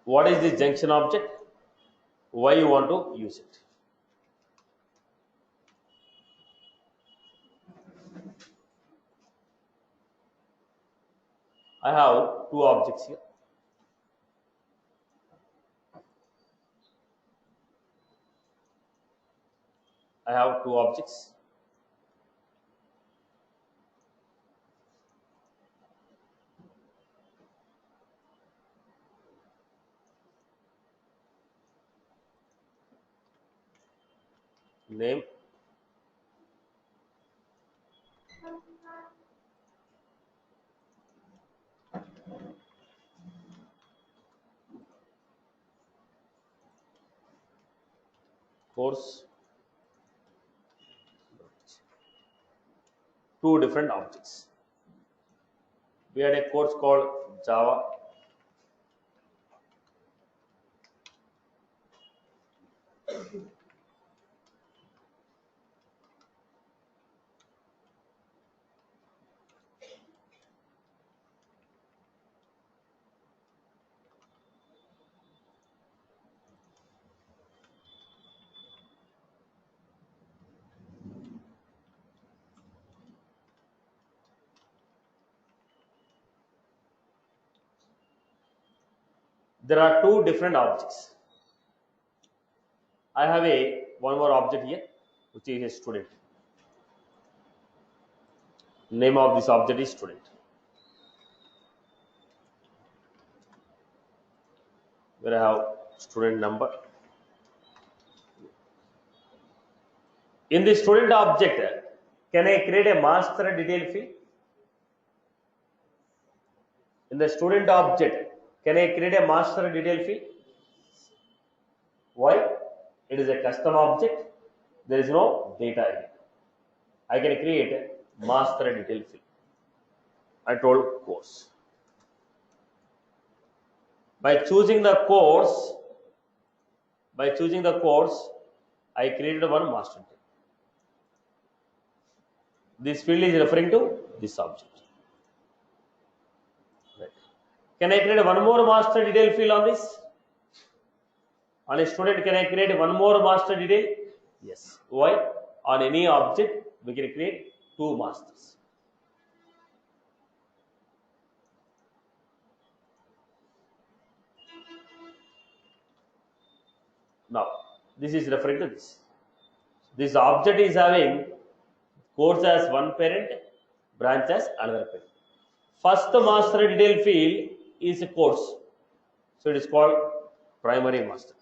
What is this junction object? Why you want to use it? I have two objects here. I have two objects. Name course, two different objects. We had a course called Java. There are two different objects. I have a one more object here, which is a student. Name of this object is student. Where I have student number. In the student object, can I create a master detail field? In the student object, can I create a master detail field? Why? It is a custom object. There is no data in it. I can create a master detail field. I told course. By choosing the course, I created one master detail. This field is referring to this object. Right. Can I create one more master detail field on this? On a student, can I create one more master detail? Yes. Why? On any object, we can create two masters. Now, this is referring to this. This object is having course as one parent, branch as another parent. First master detail field is a course. So it is called primary master.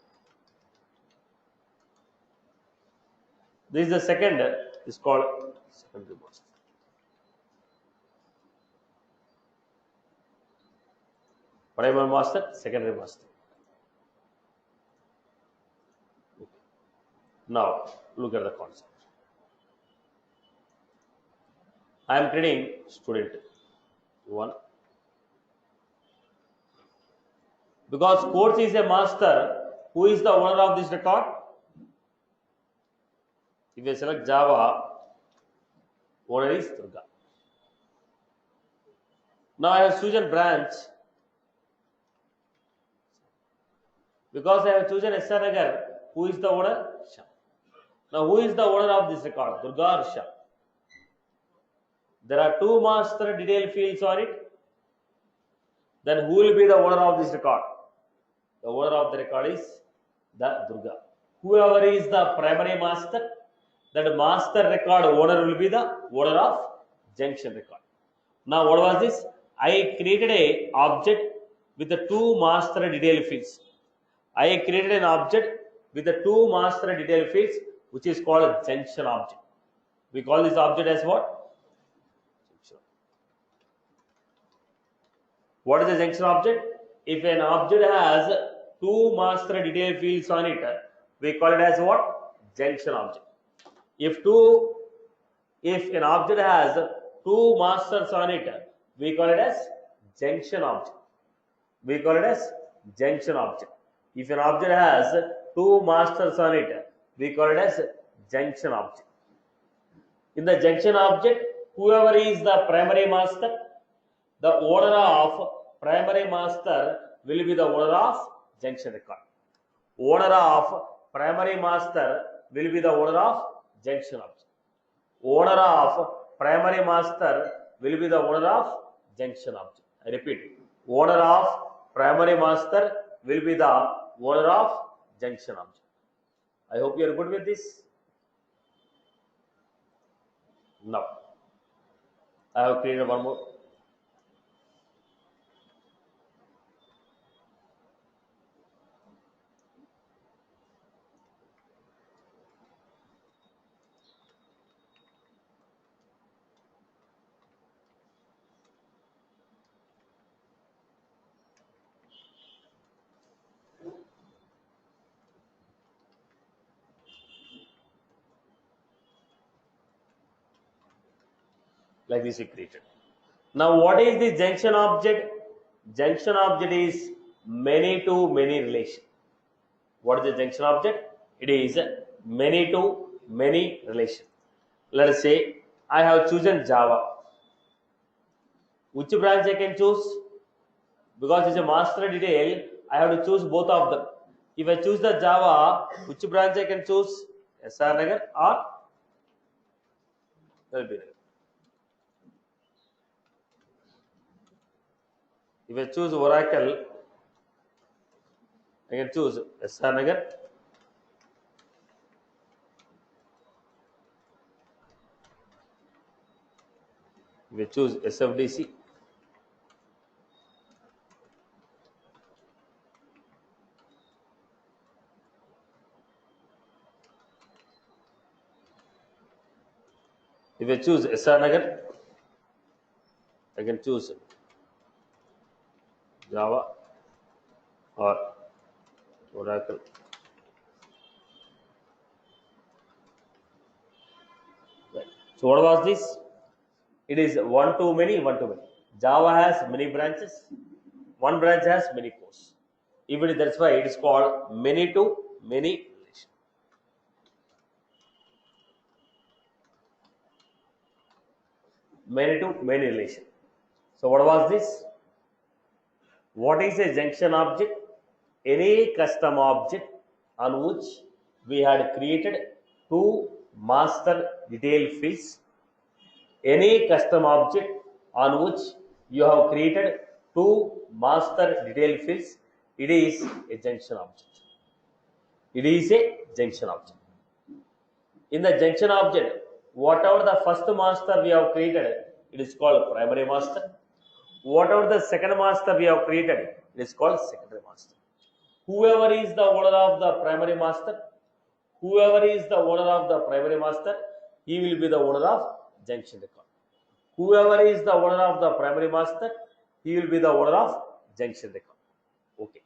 This is the second, is called secondary master. Primary master, secondary master. Okay. Now, look at the concept. I am creating student 1. Because course is a master, who is the owner of this record? If I select Java, owner is Durga. Now I have chosen branch. Because I have chosen SR Nagar, who is the owner? Shah. Now who is the owner of this record? Durga or Shah? There are two master detail fields on it. Then who will be the owner of this record? The owner of the record is the Durga. Whoever is the primary master, that master record owner will be the owner of junction record. Now what was this? I created a object with the two master detail fields. I created an object with the two master detail fields, which is called a junction object. We call this object as what? What is a junction object? If an object has two master detail fields on it, we call it as what? Junction object. If an object has two masters on it, we call it as junction object. We call it as junction object. If an object has two masters on it, we call it as junction object. In the junction object, whoever is the primary master, the owner of primary master will be the owner of junction record. Owner of primary master will be the owner of junction object. Owner of primary master will be the owner of junction object. I repeat, owner of primary master will be the owner of junction object. I hope you are good with this. Now, I have created one more. Like this we created. Now what is the junction object? Junction object is many to many relation. What is the junction object? It is many to many relation. Let us say I have chosen Java. Which branch I can choose? Because it's a master detail, I have to choose both of them. If I choose the Java, which branch I can choose? SR Nagar or LB Nagar. If I choose Oracle, I can choose SR Nagar. If I choose SFDC, if I choose SR Nagar, I can choose Java or Oracle. Right. So what was this? It is one to many, one to many. Java has many branches. One branch has many cores. Even that's why it is called many to many relation. Many to many relation. So what was this? What is a junction object? Any custom object on which we had created two master detail fields. Any custom object on which you have created two master detail fields, it is a junction object. It is a junction object. In the junction object, whatever the first master we have created, it is called primary master. Whatever the second master we have created, it is called secondary master. Whoever is the owner of the primary master, whoever is the owner of the primary master, he will be the owner of junction record. Whoever is the owner of the primary master, he will be the owner of junction record. Okay.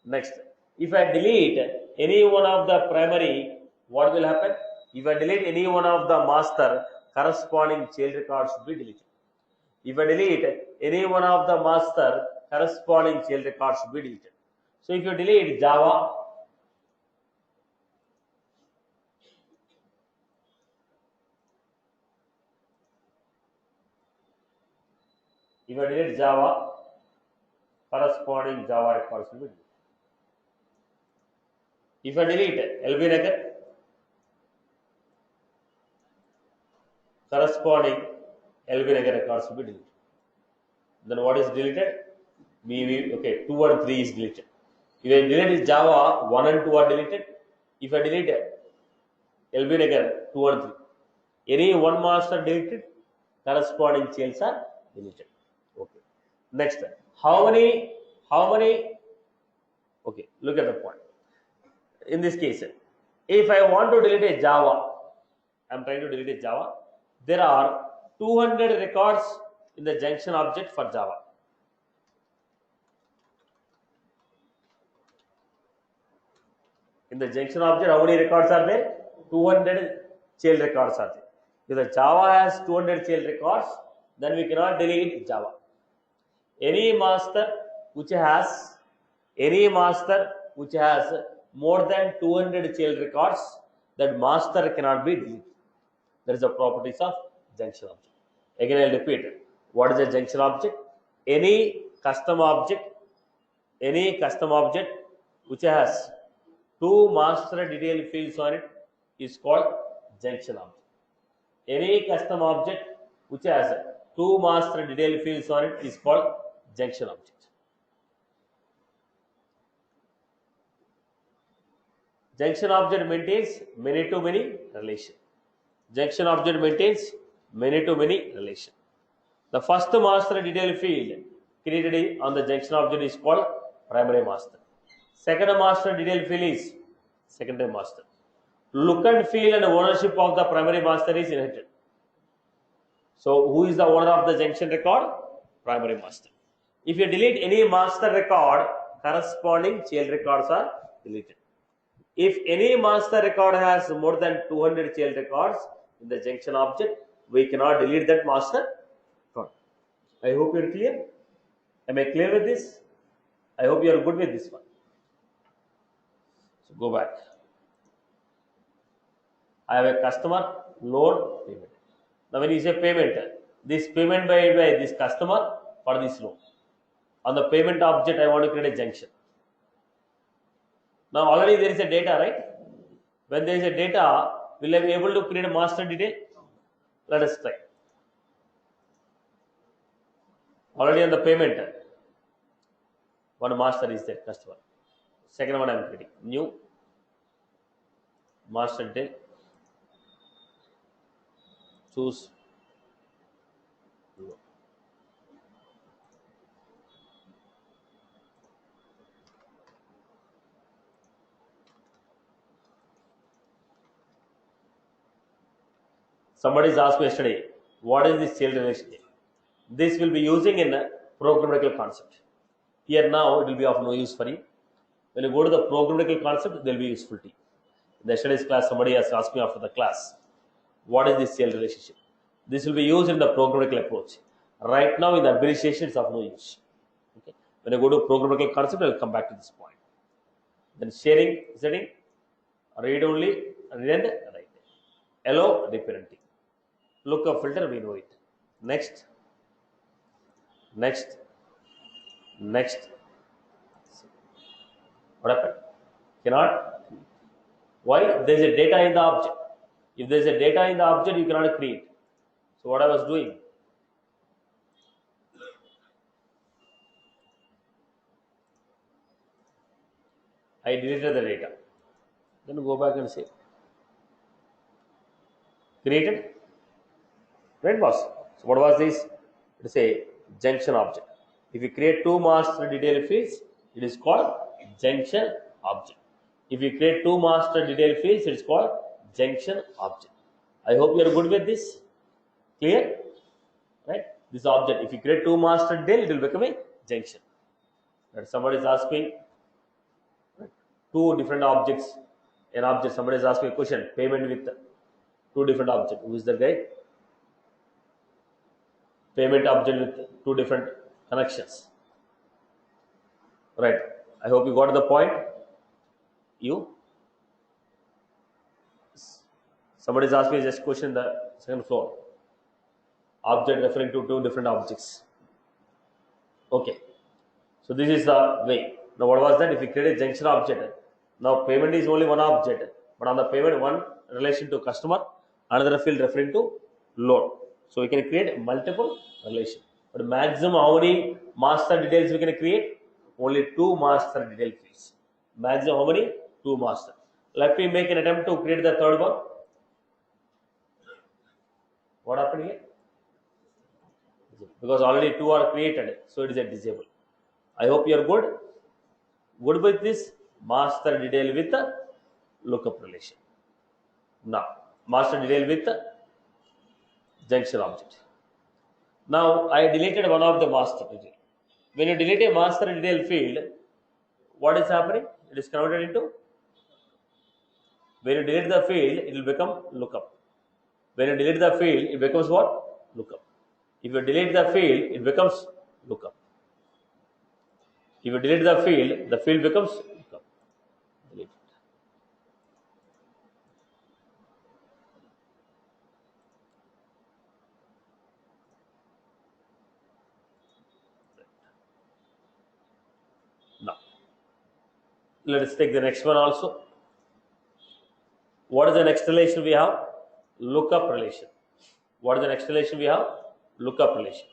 Next, if I delete any one of the primary, what will happen? If I delete any one of the master, corresponding child record should be deleted. If I delete any one of the master, corresponding child record should be deleted. So if you delete Java, if I delete Java, corresponding Java records will be deleted. If I delete LB Nagar, corresponding LB Nagar records will be deleted. Then what is deleted? Okay, 2 and 3 is deleted. If I delete Java, 1 and 2 are deleted. If I delete LB Nagar, 2 and 3. Any one master deleted, corresponding childs are deleted. Okay. Next, how many, okay, look at the point. In this case, if I want to delete a Java, I am trying to delete a Java, there are 200 records in the junction object for Java. In the junction object, how many records are there? 200 child records are there. If the Java has 200 child records, then we cannot delete Java. Any master which has more than 200 child records, that master cannot be deleted. That is the properties of junction object. Again, I will repeat it. What is a junction object? Any custom object which has two master detail fields on it is called junction object. Any custom object which has two master detail fields on it is called junction object. Junction object maintains many to many relation. Junction object maintains many to many relation. The first master detail field created on the junction object is called primary master. Second master detail field is secondary master. Look and feel and ownership of the primary master is inherited. So who is the owner of the junction record? Primary master. If you delete any master record, corresponding child records are deleted. If any master record has more than 200 child records in the junction object, we cannot delete that master record. I hope you are clear. Am I clear with this? I hope you are good with this one. So go back. I have a customer, loan, payment. Now when you say payment, this payment by this customer for this loan. On the payment object, I want to create a junction. Now already there is a data, right? When there is a data, will I be able to create a master detail? Let us try. Already on the payment, one master is there, customer. Second one I am creating, new master detail. Choose somebody has asked me yesterday, what is this child relationship? This will be using in a programmatical concept. Here now it will be of no use for you. When you go to the programmatical concept, they will be useful to you. In yesterday's class, somebody has asked me after the class, what is this child relationship? This will be used in the programmatical approach. Right now in the abbreviation, it's of no use. Okay. When you go to programmatical concept, I will come back to this point. Then sharing setting, read only, read, write. Allow reparenting. Lookup filter, we know it. Next. Next. Next. What happened? Cannot. Why? There is a data in the object. If there is a data in the object, you cannot create. So what I was doing? I deleted the data. Then go back and say created. Right, boss? So what was this? It is a junction object. If you create two master detail fields, it is called junction object. If you create two master detail fields, it is called junction object. I hope you are good with this. Clear? Right? This object, if you create two master detail, it will become a junction. And somebody is asking two different objects. An object, somebody is asking a question, payment with two different objects. Who is the guy? Payment object with two different connections. Right. I hope you got the point. You? Somebody is asking just question in the second floor. Object referring to two different objects. Okay. So this is the way. Now what was that? If you create a junction object, now payment is only one object, but on the payment one relation to customer, another field referring to loan. So we can create multiple relation. But maximum how many master details we can create? Only two master detail fields. Maximum how many? Two master. Let me make an attempt to create the third one. What happened here? Because already two are created, so it is a disable. I hope you are good. Good with this master detail with the lookup relation. Now, master detail with the junction object. Now, I deleted one of the master detail. When you delete a master detail field, what is happening? It is converted into. When you delete the field, it will become lookup. When you delete the field, it becomes what? Lookup. If you delete the field, it becomes lookup. If you delete the field becomes lookup. Delete it. Now, Let us take the next one also. What is the next relation we have? Lookup relation. What is the next relation we have? Lookup relation.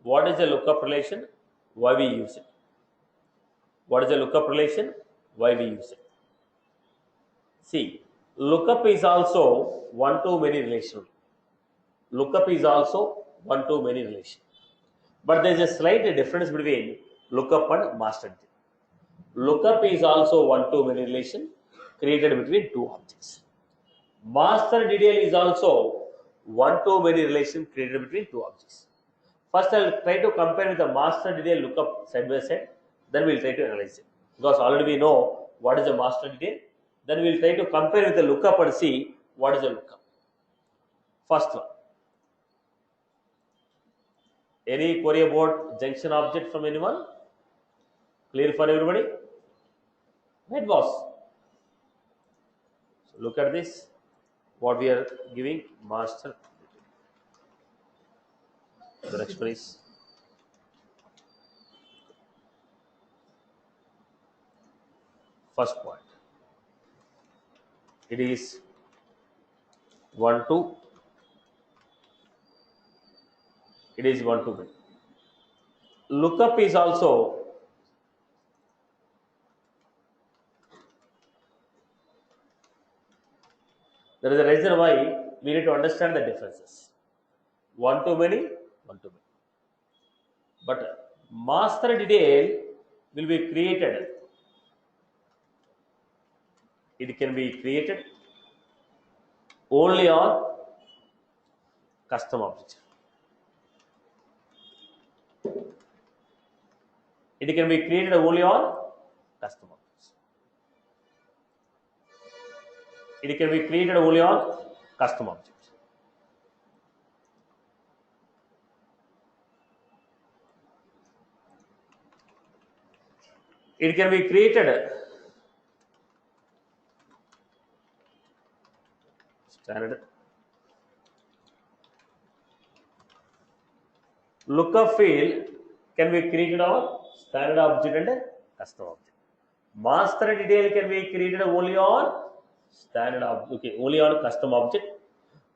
What is the lookup relation? Why we use it? What is the lookup relation? Why we use it? See, lookup is also one-to-many relation. Lookup is also one-to-many relation. But there is a slight difference between lookup and master detail. Lookup is also one-to-many relation created between two objects. Master detail is also one-to-many relation created between two objects. First, I will try to compare with the master detail lookup side by side. Then we will try to analyze it. Because already we know what is the master detail. Then we will try to compare with the lookup and see what is the lookup. First one. Any query about junction object from anyone? Clear for everybody? Right, boss? So look at this. What we are giving master. The next one is first point. It is 1 2. It is 1 2. Lookup is also there is a reason why we need to understand the differences. One to many, one to many. But master detail will be created. It can be created only on custom object. It can be created only on custom objects. It can be created only on custom objects. It can be created standard. Lookup field can be created on standard object and custom object. Master detail can be created only on standard object. Okay, only on custom object.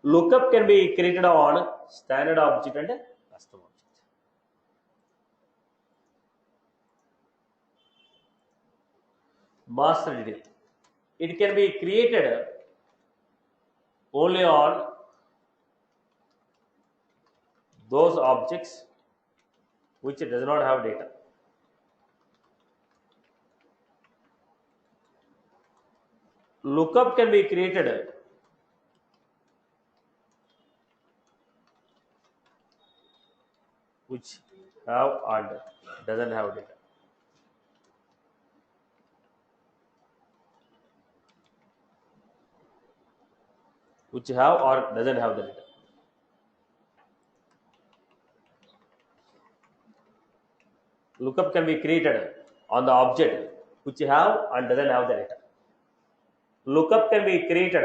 Lookup can be created on standard object and custom object. Master detail. It can be created only on those objects which does not have data. Lookup can be created which have and doesn't have data. Which have or doesn't have the data. Lookup can be created on the object which have and doesn't have the data. Lookup can be created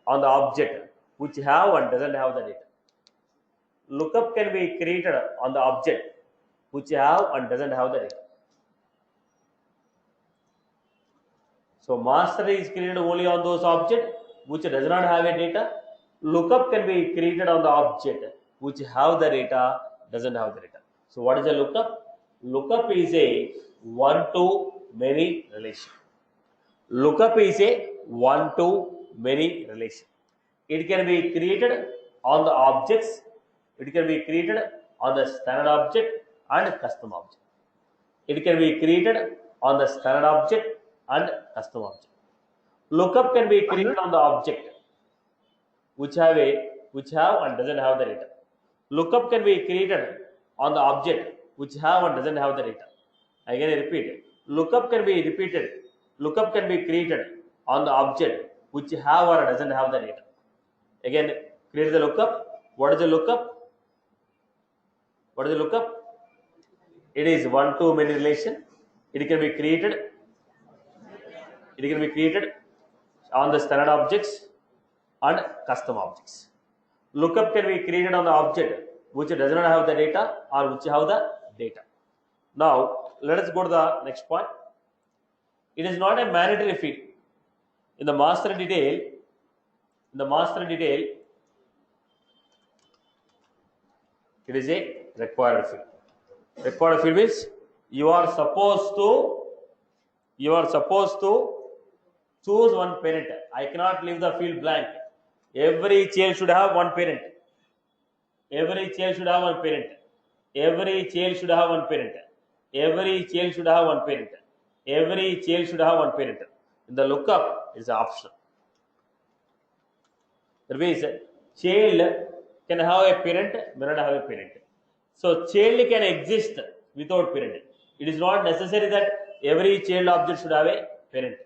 on the object which have and doesn't have the data. Lookup can be created on the object which have and doesn't have the data. So master is created only on those objects which does not have a data. Lookup can be created on the object which have the data, doesn't have the data. So what is a lookup? Lookup is a one-to-many relation. Lookup is a one-to-many relation. It can be created on the objects. It can be created on the standard object and custom object. It can be created on the standard object and custom object. Lookup can be created on the object which have and doesn't have the data. Lookup can be created on the object which have and doesn't have the data. Again, I repeat it. Lookup can be repeated. Lookup can be created on the object which have or doesn't have the data. Again, create the lookup. What is the lookup? What is the lookup? It is one-to-many relation. It can be created. It can be created on the standard objects and custom objects. Lookup can be created on the object which does not have the data or which have the data. Now, let us go to the next point. It is not a mandatory field. In the master detail, it is a required field. Required field means you are supposed to choose one parent. I cannot leave the field blank. Every child should have one parent. Every child should have one parent. Every child should have one parent. Every child should have one parent. Every child should have one parent. In the lookup, it is optional. That means child can have a parent, may not have a parent. So child can exist without parent. It is not necessary that every child object should have a parent.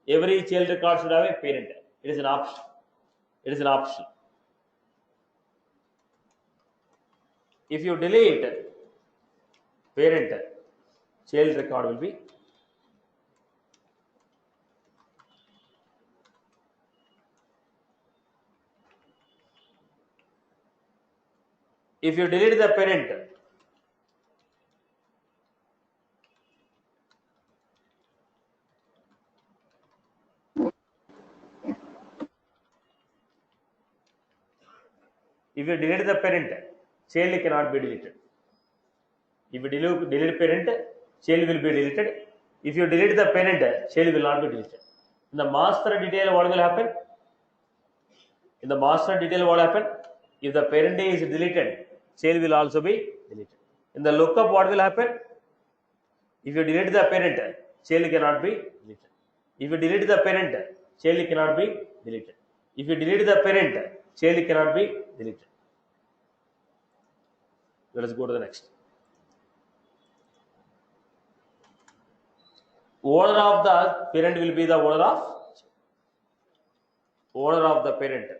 Every child record should have a parent. It is an option. It is an option. If you delete parent, child record will be. If you delete the parent, child cannot be deleted. If you delete parent, child will be deleted. If you delete the parent, child will not be deleted. In the master detail, what will happen? In the master detail, what happen? If the parent is deleted, child will also be deleted. In the lookup, what will happen? If you delete the parent, child cannot be deleted. If you delete the parent, child cannot be deleted. If you delete the parent, child cannot be deleted. Let us go to the next. Owner of the parent will be the owner of the parent.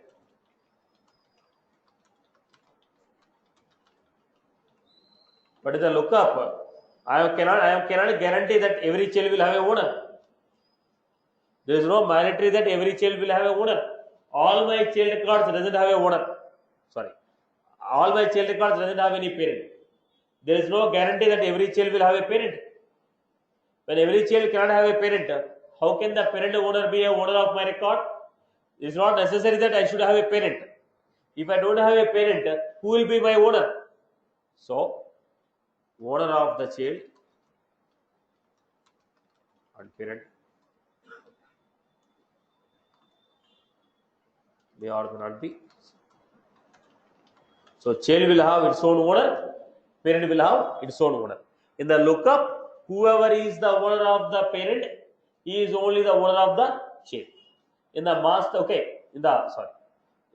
But in the lookup, I cannot guarantee that every child will have a owner. There is no mandatory that every child will have a owner. All my child records doesn't have a owner. Sorry. All my child records doesn't have any parent. There is no guarantee that every child will have a parent. When every child cannot have a parent, how can the parent owner be a owner of my record? It is not necessary that I should have a parent. If I don't have a parent, who will be my owner? So, owner of the child and parent may or may not be. So, child will have its own owner, parent will have its own owner. In the lookup, whoever is the owner of the parent, he is only the owner of the child. In the master, in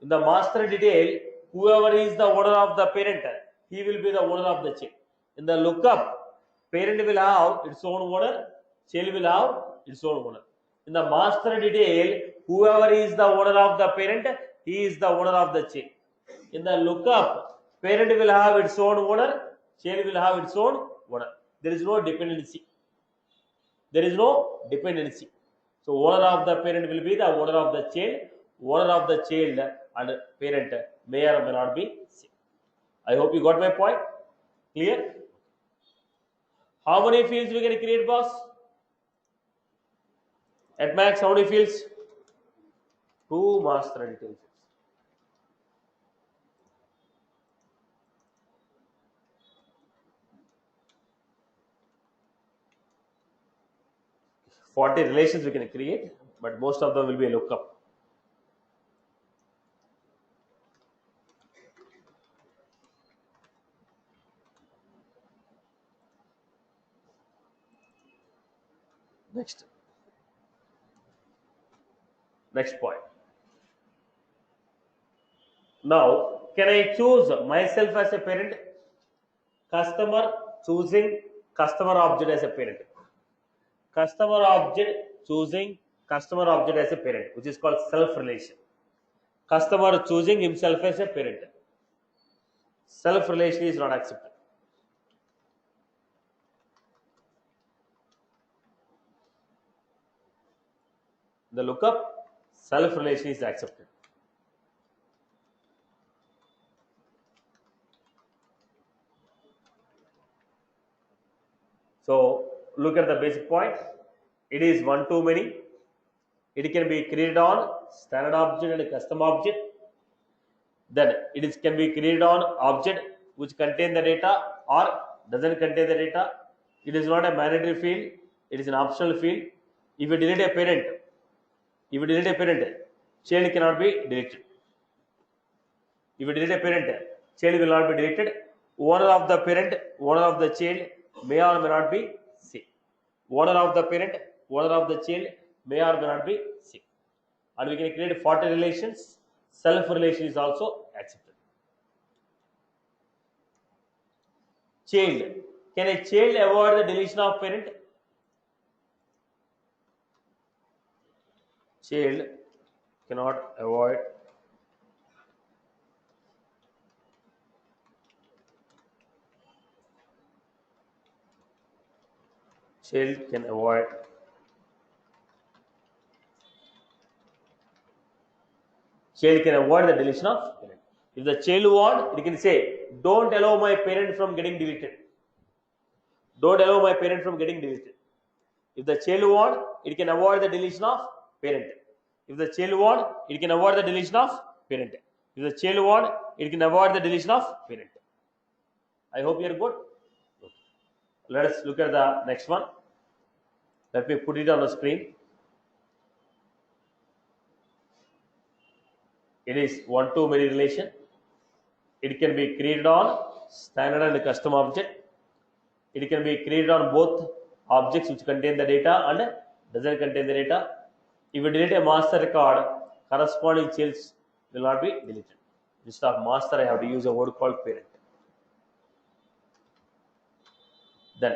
the master detail, whoever is the owner of the parent, he will be the owner of the child. In the lookup, parent will have its own owner, child will have its own owner. In the master detail, whoever is the owner of the parent, he is the owner of the child. In the lookup, parent will have its own owner, child will have its own owner. There is no dependency. There is no dependency. So owner of the parent will be the owner of the child. Owner of the child and parent may or may not be same. I hope you got my point. Clear? How many fields we can create, boss? At max, how many fields? 2 master details. $40 relations we can create, but most of them will be a lookup. Next point. Now, can I choose myself as a parent? Customer choosing customer object as a parent. Customer object choosing customer object as a parent, which is called self relation. Customer choosing himself as a parent. Self relation is not accepted. The lookup, self relation is accepted. So look at the basic point. it is one too many. It can be created on standard object and custom object. Then can be created on object which contain the data or doesn't contain the data. It is not a mandatory field, it is an optional field. If you delete a parent, child cannot be deleted. If you delete a parent, child will not be deleted. Owner of the parent, owner of the child may or may not be same. Owner of the parent, owner of the child may or may not be same. And we can create 40 relations. Self relation is also accepted. Child. Can a child avoid the deletion of parent? Child cannot avoid child can avoid the deletion of parent. If the child want, it can say, don't allow my parent from getting deleted. Don't allow my parent from getting deleted. If the child want, it can avoid the deletion of parent. If the child want, it can avoid the deletion of parent. If the child want, it can avoid the deletion of parent. I hope you are good. Let us look at the next one. Let me put it on the screen. It is one to many relation. It can be created on standard and custom object. It can be created on both objects which contain the data and doesn't contain the data. If you delete a master record, corresponding childs will not be deleted. Instead of master, I have to use a word called parent. Then,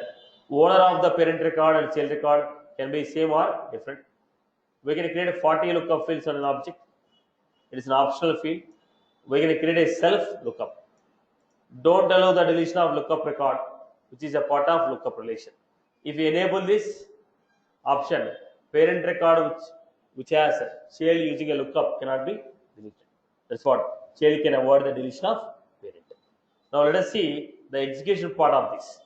owner of the parent record and child record can be same or different. We can create 40 lookup fields on an object. It is an optional field. We can create a self lookup. Don't allow the deletion of lookup record, which is a part of lookup relation. If you enable this option, parent record which has child using a lookup cannot be deleted. That's what child can avoid the deletion of parent. Now let us see the execution part of this.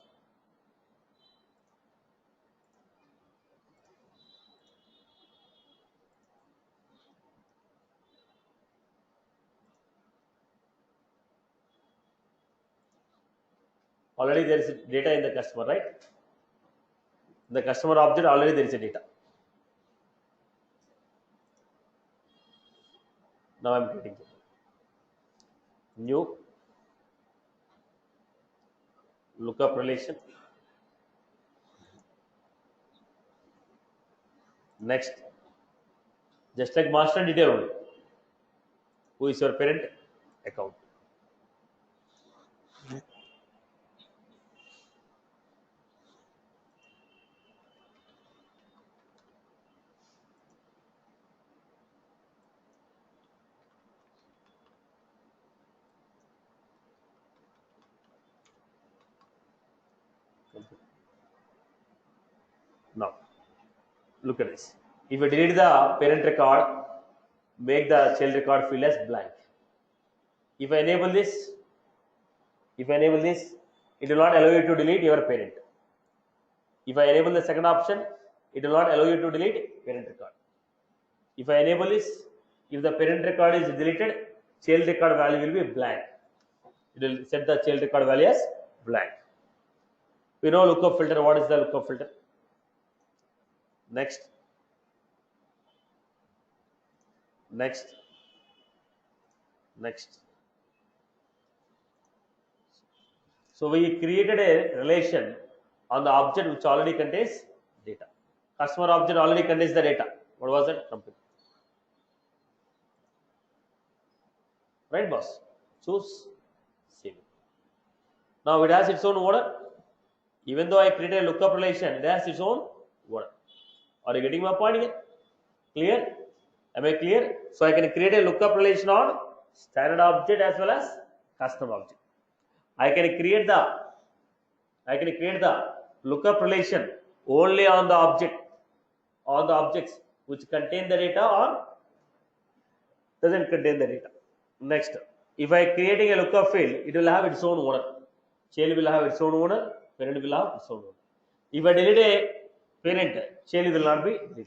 Already there is data in the customer, right? In the customer object already there is a data. Now I am creating it. New lookup relation. Next, just like master detail only. Who is your parent? Account. Now, look at this. If you delete the parent record, make the child record field as blank. If I enable this, it will not allow you to delete your parent. If I enable the second option, it will not allow you to delete parent record. If I enable this, if the parent record is deleted, child record value will be blank. It will set the child record value as blank. We know lookup filter. What is the lookup filter? Next. So we created a relation on the object which already contains data. Customer object already contains the data. What was it? Company. Right, boss? Choose save. Now it has its own owner. Even though I created a lookup relation, it has its own owner. Are you getting my point here? Clear? Am I clear? So I can create a lookup relation on standard object as well as custom object. I can create the lookup relation only on the objects which contain the data or doesn't contain the data. Next, if I creating a lookup field, it will have its own owner. Child will have its own owner, parent will have its own owner. If I delete parent, child will not be deleted.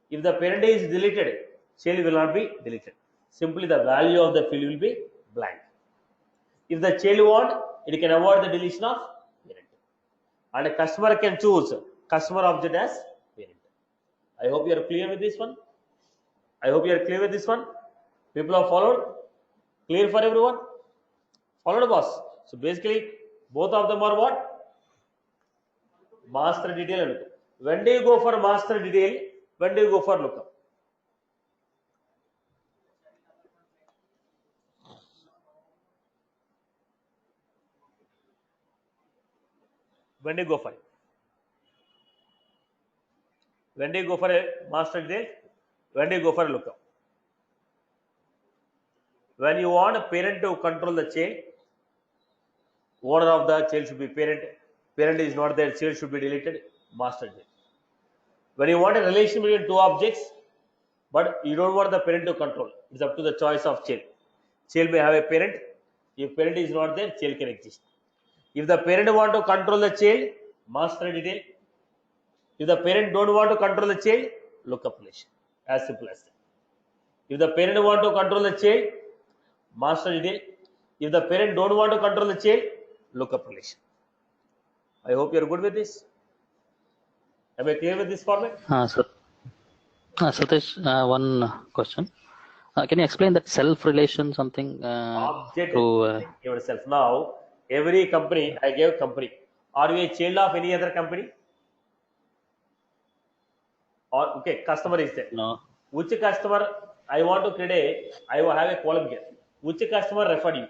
If the parent is deleted, child will not be deleted. Simply the value of the field will be blank. If the child want, it can avoid the deletion of parent. And a customer can choose customer object as parent. I hope you are clear with this one. I hope you are clear with this one. People have followed. Clear for everyone? Followed, boss. So basically, both of them are what? Master detail and lookup. When do you go for master detail? When do you go for lookup? When do you go for it? When do you go for a master detail? When do you go for a lookup? When you want a parent to control the child, owner of the child should be parent. Parent is not there, child should be deleted. Master detail. When you want a relation between two objects, but you don't want the parent to control, it's up to the choice of child. Child may have a parent. If parent is not there, child can exist. If the parent want to control the child, master detail. If the parent don't want to control the child, lookup relation. As simple as that. If the parent want to control the child, master detail. If the parent don't want to control the child, lookup relation. I hope you are good with this. Am I clear with this format? Satish, one question. Can you explain that self relation something? Object yourself. Now, every company, I gave company. Are you a child of any other company? Or okay, customer is there. No. Which customer I want to create I will have a column here. Which customer referred you?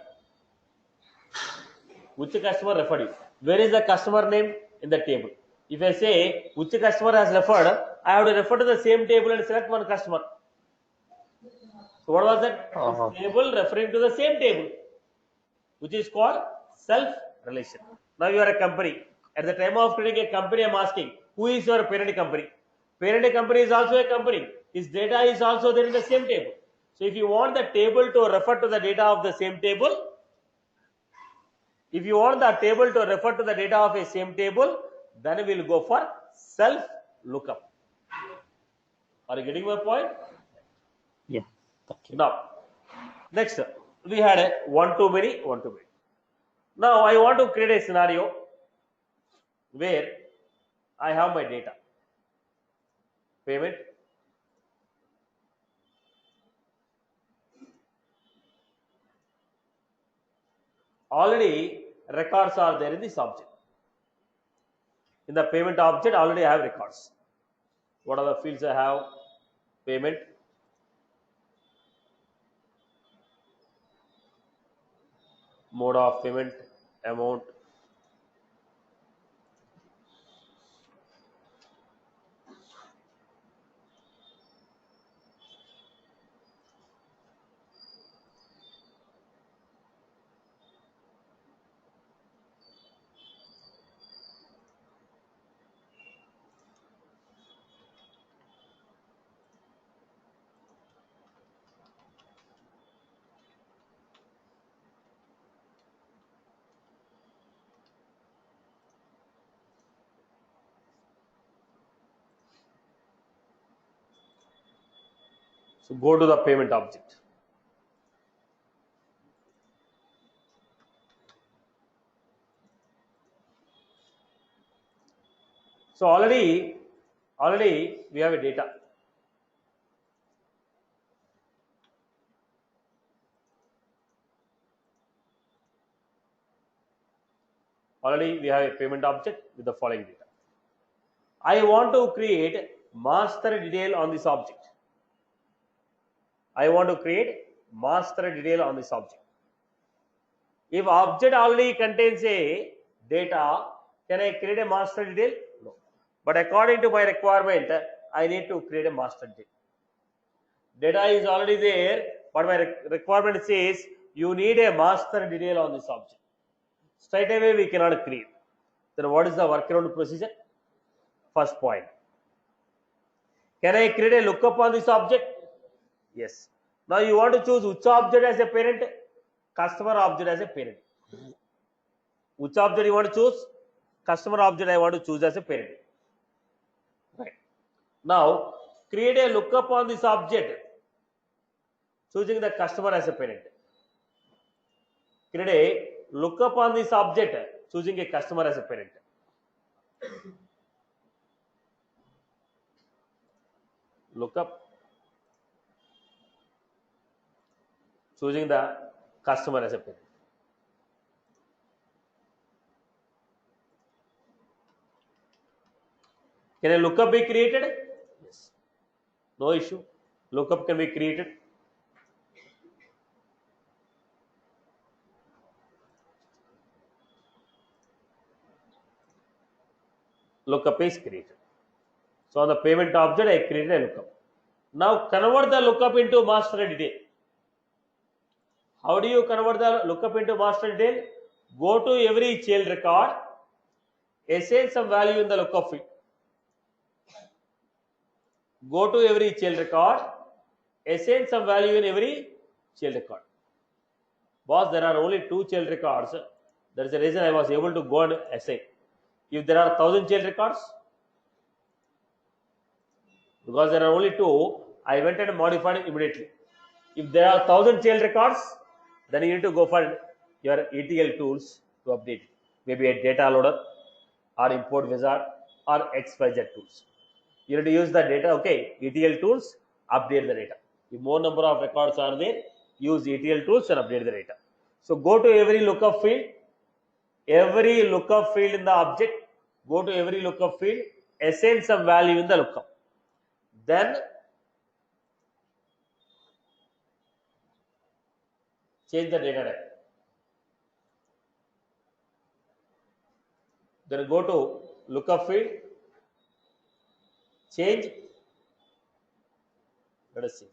Which customer referred you? Where is the customer name in the table? If I say which customer has referred, I have to refer to the same table and select one customer. So what was that? Table referring to the same table, which is called self relation. Now you are a company. At the time of creating a company, I am asking, who is your parent company? Parent company is also a company. His data is also there in the same table. So if you want the table to refer to the data of the same table, if you want the table to refer to the data of a same table, then we will go for self lookup. Are you getting my point? Yeah. Thank you. Now, next we had a one to many. Now I want to create a scenario where I have my data. Payment. Already records are there in this object. In the payment object, already I have records. What are the fields I have? Payment. Mode of payment, amount. So go to the payment object. So already we have a data. Already we have a payment object with the following data. I want to create master detail on this object. I want to create master detail on this object. If object already contains a data, can I create a master detail? No. But according to my requirement, I need to create a master detail. Data is already there, but my requirement says you need a master detail on this object. Straight away we cannot create. Then what is the workaround procedure? First point. Can I create a lookup on this object? Yes. Now you want to choose which object as a parent? Customer object as a parent. Which object you want to choose? Customer object I want to choose as a parent. Now create a lookup on this object, choosing the customer as a parent. Create a lookup on this object, choosing a customer as a parent. Lookup, choosing the customer as a parent. Can a lookup be created? Yes. No issue. Lookup can be created. Lookup is created. So on the payment object, I created a lookup. Now convert the lookup into master detail. How do you convert the lookup into master detail? Go to every child record, assign some value in the lookup field. Go to every child record, assign some value in every child record. Boss, there are only 2 child records. That is the reason I was able to go and assign. If there are 1000 child records, because there are only 2, I went and modified it immediately. If there are 1000 child records, then you need to go for your ETL tools to update it. Maybe a data loader or import wizard or XYZ tools. You need to use the data, okay, ETL tools, update the data. If more number of records are there, use ETL tools and update the data. So go to every lookup field, in the object, go to every lookup field, assign some value in the lookup. Then change the data type. Then go to lookup field, change, let us see.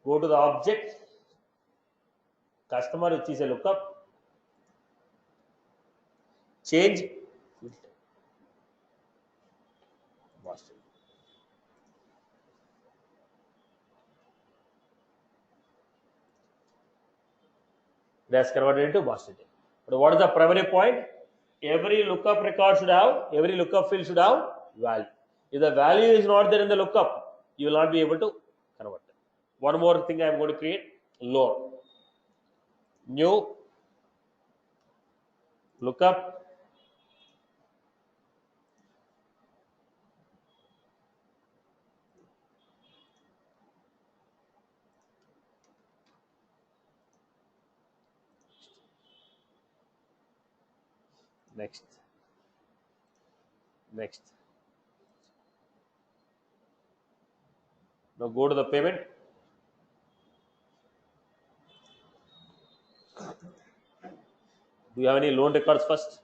Go to the object, customer, which is a lookup, change filter. Master. That's converted into master data. But what is the primary point? Every lookup record should have, every lookup field should have value. If the value is not there in the lookup, you will not be able to convert it. One more thing I am going to create, load. New lookup, next. Now go to the payment. Do you have any loan records first?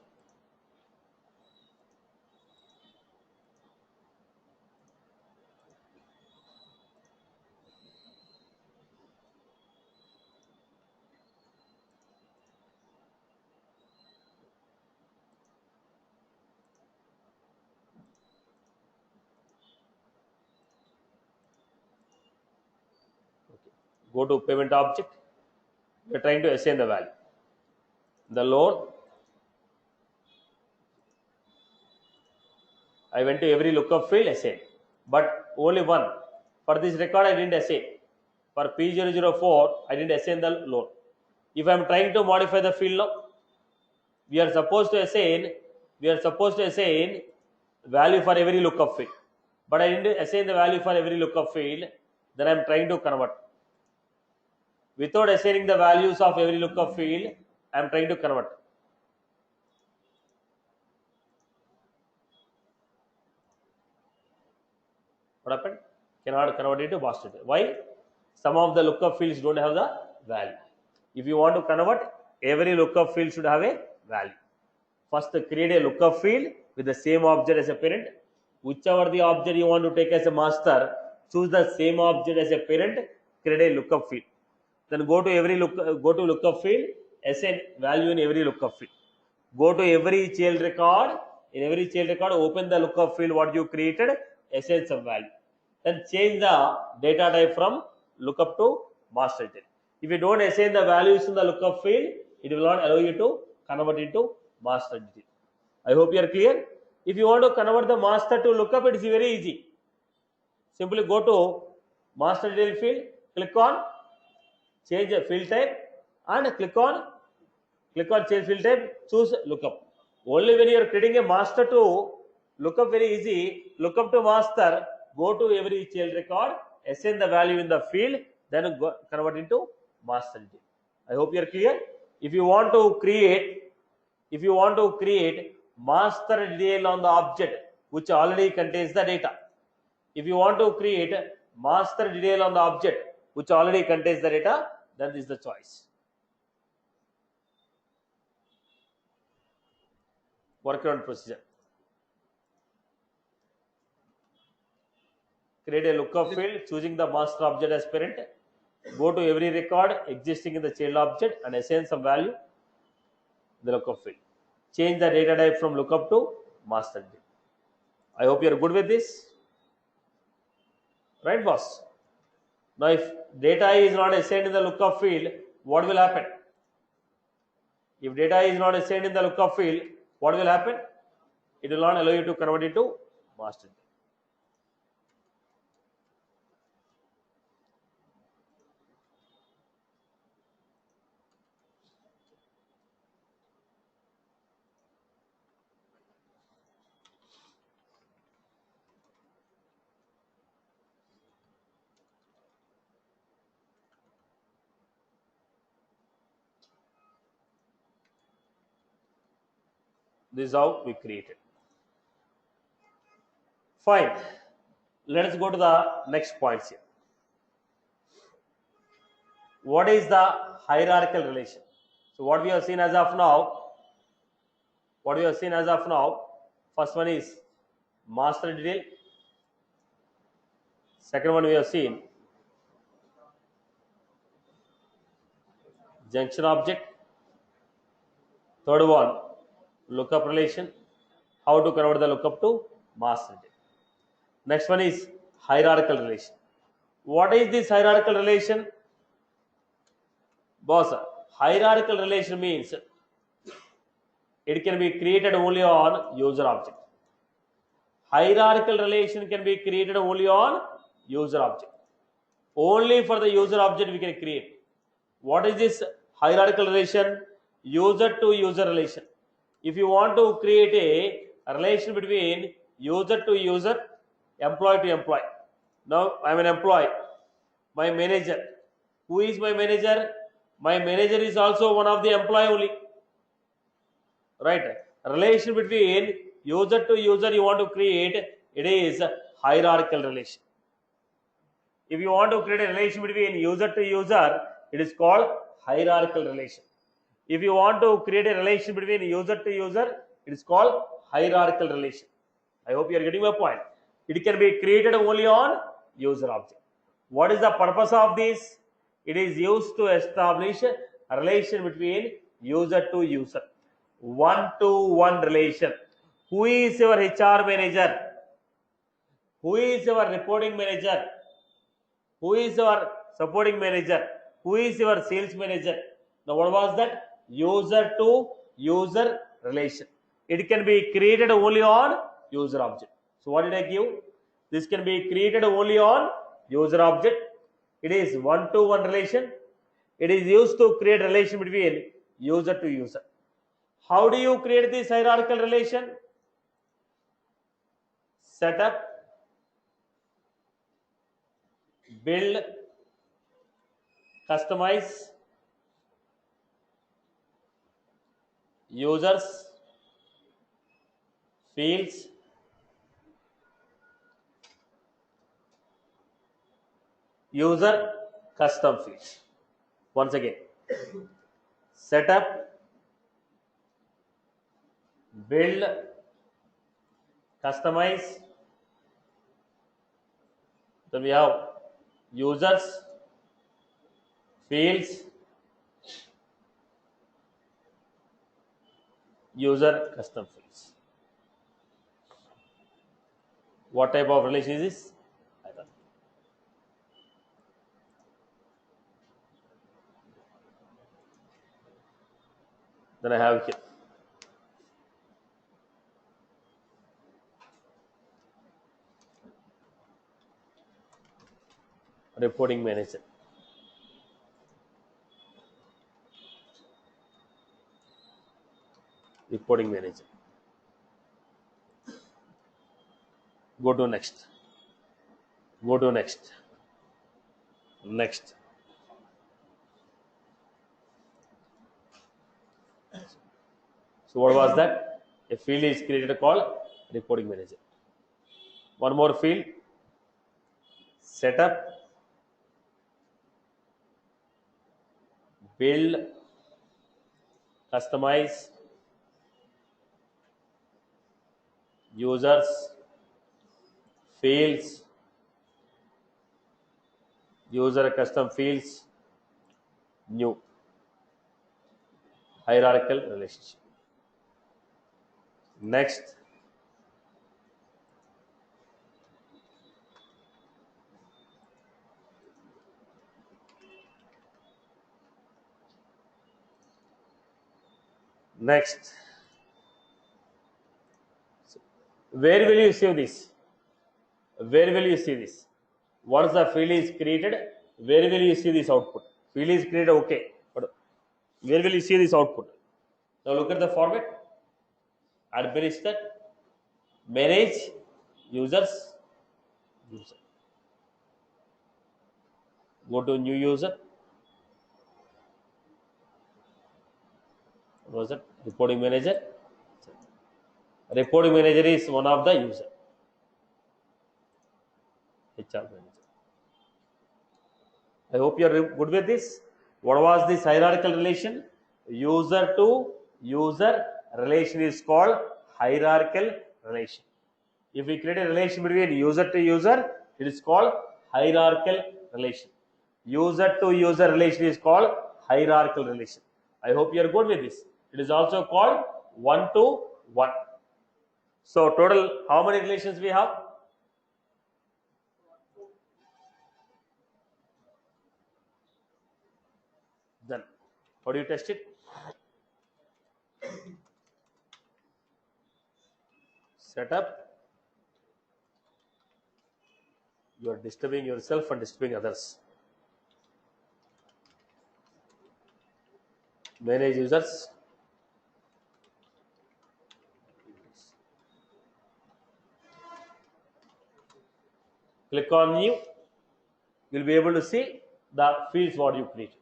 Okay. Go to payment object. We are trying to assign the value. The loan, I went to every lookup field, assign, but only one. For this record, I didn't assign. For P004, I didn't assign the loan. If I am trying to modify the field now, we are supposed to assign value for every lookup field, but I didn't assign the value for every lookup field. Then I am trying to convert. Without assigning the values of every lookup field, I am trying to convert. What happened? Cannot convert it to master data. Why? Some of the lookup fields don't have the value. If you want to convert, every lookup field should have a value. First, create a lookup field with the same object as a parent. Whichever the object you want to take as a master, choose the same object as a parent, create a lookup field. Then go to lookup field, assign value in every lookup field. Go to every child record. In every child record, open the lookup field what you created, assign some value. Then change the data type from lookup to master detail. If you don't assign the values in the lookup field, it will not allow you to convert into master detail. I hope you are clear. If you want to convert the master to lookup, it is very easy. Simply go to master detail field, click on change the field type, and click on change field type, choose lookup. Only when you are creating a master to lookup, very easy, lookup to master, go to every child record, assign the value in the field, then go, convert into master detail. I hope you are clear. If you want to create master detail on the object which already contains the data, if you want to create master detail on the object which already contains the data, then this is the choice. Workaround procedure. Create a lookup field, choosing the master object as parent. Go to every record existing in the child object and assign some value in the lookup field. Change the data type from lookup to master detail. I hope you are good with this. Right, boss? Now, if data is not assigned in the lookup field, what will happen? If data is not assigned in the lookup field, what will happen? It will not allow you to convert it to master detail. This is how we created. Fine. Let us go to the next points here. What is the hierarchical relation? So what we have seen as of now, first one is master detail. Second one we have seen junction object. Third one, lookup relation. How to convert the lookup to master detail. Next one is hierarchical relation. What is this hierarchical relation? Boss, hierarchical relation means it can be created only on user object. Hierarchical relation can be created only on user object. Only for the user object we can create. What is this hierarchical relation? User to user relation. If you want to create a relation between user to user, employee to employee. Now I am an employee. My manager. Who is my manager? My manager is also one of the employee only. Right? Relation between user to user you want to create, it is hierarchical relation. If you want to create a relation between user to user, it is called hierarchical relation. If you want to create a relation between user to user, it is called hierarchical relation. I hope you are getting my point. It can be created only on user object. What is the purpose of this? It is used to establish a relation between user to user. One-to-one relation. Who is your HR manager? Who is your reporting manager? Who is your supporting manager? Who is your sales manager? Now what was that? User to user relation. It can be created only on user object. So what did I give? This can be created only on user object. It is one-to-one relation. It is used to create relation between user to user. How do you create this hierarchical relation? Setup, build, customize, users, fields, user, custom fields. Once again, setup, build, customize, then we have users, fields, user, custom fields. What type of relation is this? I don't know. Then I have here reporting manager. Reporting manager. Go to next. Go to next. Next. So what was that? A field is created called reporting manager. One more field. Setup. Build. Customize. Users. Fields. User custom fields. New. Hierarchical relationship. Next. Next. Where will you see this? Where will you see this? Once the field is created, where will you see this output? Field is created, okay, but where will you see this output? Now look at the format. Administer, manage, users, user. Go to new user. What was it? Reporting manager. Reporting manager is one of the user. HR manager. I hope you are good with this. What was this hierarchical relation? User to user relation is called hierarchical relation. If we create a relation between user to user, it is called hierarchical relation. User to user relation is called hierarchical relation. I hope you are good with this. It is also called one to one. So total, how many relations we have? Then, how do you test it? Setup. You are disturbing yourself and disturbing others. Manage users. Click on new. You'll be able to see the fields what you created.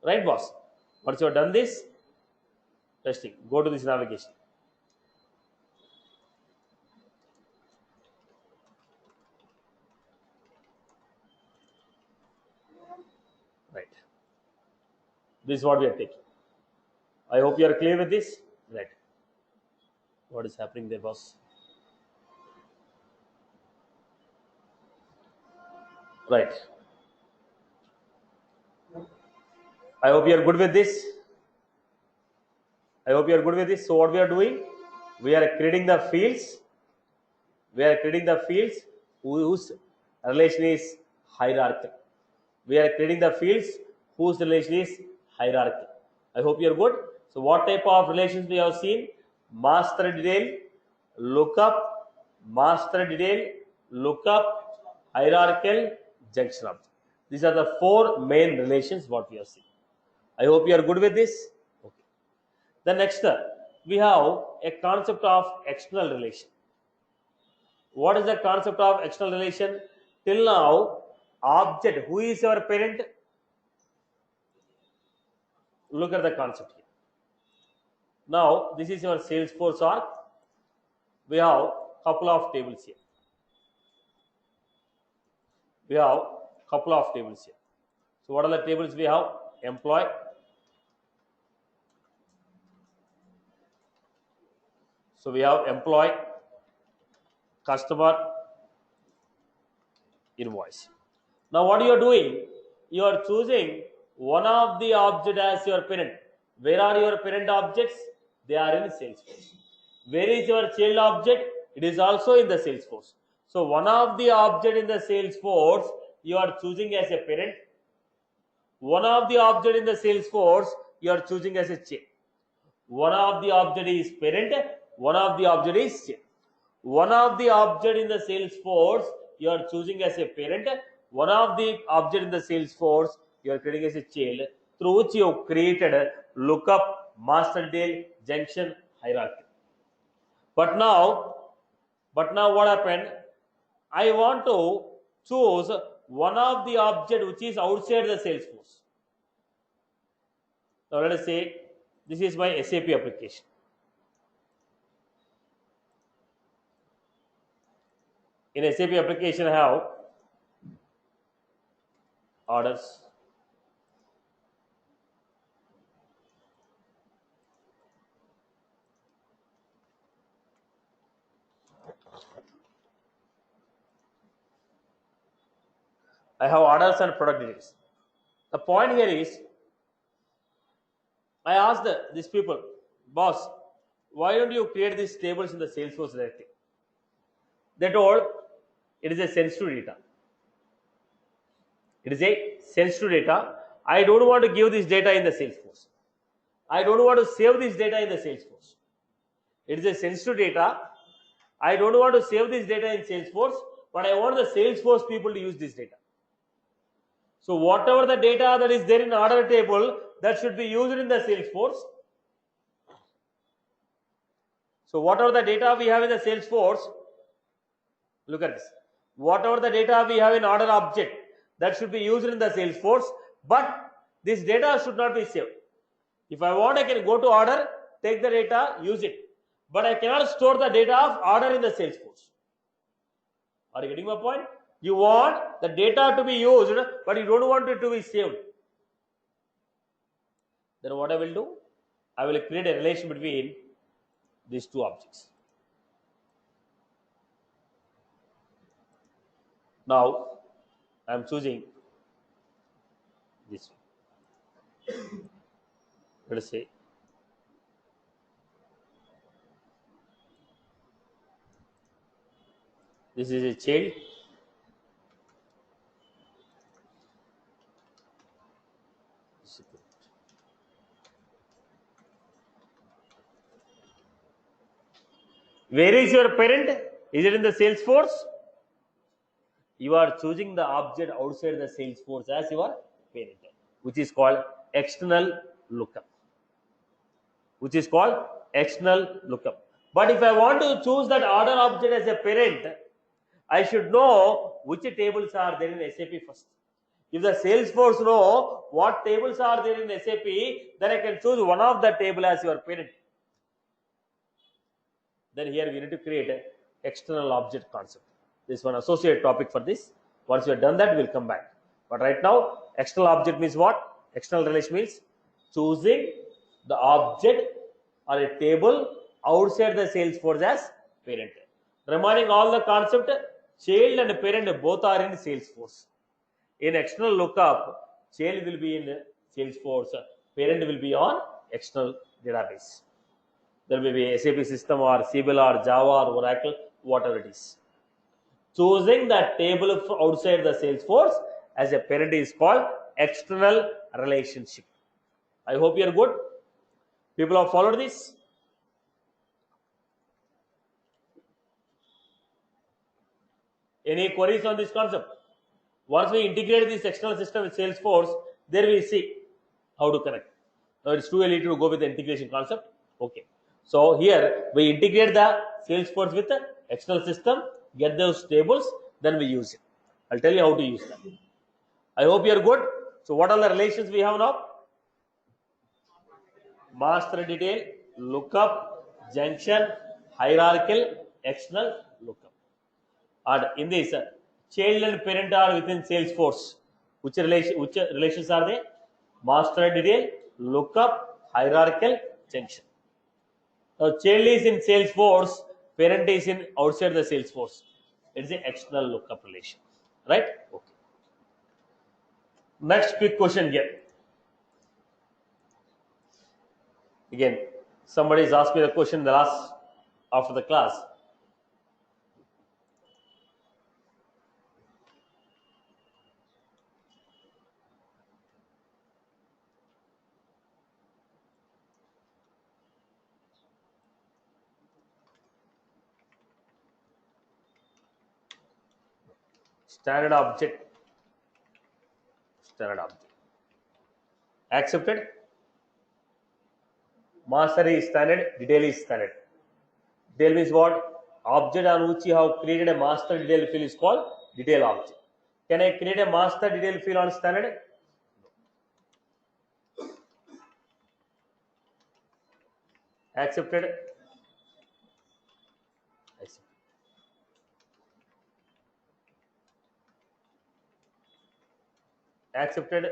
Right, boss? Once you have done this, testing. Go to this navigation. Right. This is what we are taking. I hope you are clear with this. Right. What is happening there, boss? Right. I hope you are good with this. I hope you are good with this. So what we are doing? We are creating the fields. We are creating the fields whose relation is hierarchical. We are creating the fields whose relation is hierarchical. I hope you are good. So what type of relations we have seen? Master detail, lookup, master detail, lookup, hierarchical, junction object. These are the four main relations what we have seen. I hope you are good with this. Okay. The next, we have a concept of external relation. What is the concept of external relation? Till now, object, who is your parent? Look at the concept here. Now, this is your Salesforce org. We have couple of tables here. We have couple of tables here. So, what are the tables we have? Employee, so we have employee, customer, invoice. Now what you are doing? You are choosing one of the object as your parent. Where are your parent objects? They are in Salesforce. Where is your child object? It is also in the Salesforce. So one of the object in the Salesforce you are choosing as a parent. One of the object in the Salesforce you are choosing as a child. One of the object is parent. One of the object is child. One of the object in the Salesforce you are choosing as a parent. one of the object in the Salesforce you are creating as a child through which you have created a lookup, master detail, junction, hierarchy. But now what happened? I want to choose one of the object which is outside the Salesforce. Now let us say this is my SAP application. In SAP application I have orders, I have orders and product details. The point here is, I asked these people, boss, why don't you create these tables in the Salesforce directly? They told it is a sensitive data. It is a sensitive data. I don't want to give this data in the Salesforce. I don't want to save this data in the Salesforce. It is a sensitive data. I don't want to save this data in Salesforce, but I want the Salesforce people to use this data. So whatever the data that is there in order table, that should be used in the Salesforce. So whatever the data we have in the Salesforce, look at this. Whatever the data we have in order object, that should be used in the Salesforce, but this data should not be saved. If I want, I can go to order, take the data, use it. But I cannot store the data of order in the Salesforce. Are you getting my point? You want the data to be used, but you don't want it to be saved. Then what I will do? I will create a relation between these two objects. Now, I am choosing this one. Let us say this is a child. Where is your parent? Is it in the Salesforce? You are choosing the object outside the Salesforce as your parent, which is called external lookup. Which is called external lookup. But if I want to choose that order object as a parent, I should know which tables are there in SAP first. If the Salesforce know what tables are there in SAP, then I can choose one of the table as your parent. Then here we need to create an external object concept. This is one associate topic for this. Once we have done that, we will come back. But right now, external object means what? External relation means choosing the object or a table outside the Salesforce as parent. Reminding all the concept, child and parent both are in Salesforce. In external lookup, child will be in Salesforce, parent will be on external database. There may be SAP system or CBL or Java or Oracle, whatever it is. Choosing that table outside the Salesforce as a parent is called external relationship. I hope you are good. People have followed this. Any queries on this concept? Once we integrate this external system with Salesforce, there we see how to connect. Now it's too early to go with the integration concept. Okay. So here we integrate the Salesforce with the external system, get those tables, then we use it. I'll tell you how to use them. I hope you are good. So what are the relations we have now? Master detail, lookup, junction, hierarchical, external lookup. And in this, child and parent are within Salesforce. Which relations are they? Master detail, lookup, hierarchical, junction. Now, child is in Salesforce, parent is in outside the Salesforce. It is an external lookup relation, right? Okay. Next quick question here. Again, somebody has asked me the question the last after the class. Standard object standard object. Accepted? Master is standard, detail is standard. Detail means what? Object on which you have created a master detail field is called detail object. Can I create a master detail field on standard? Accepted? Accepted?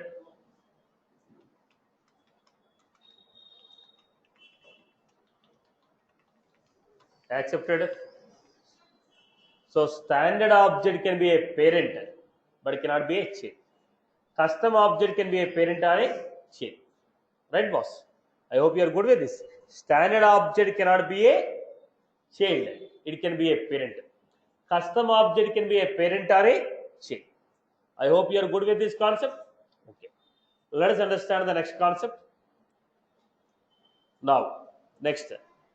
Accepted? So standard object can be a parent, but it cannot be a chain. Custom object can be a parent or a chain. Right, boss? I hope you are good with this. Standard object cannot be a child. It can be a parent. Custom object can be a parent or a chain. I hope you are good with this concept. Okay. Let us understand the next concept. Now, next.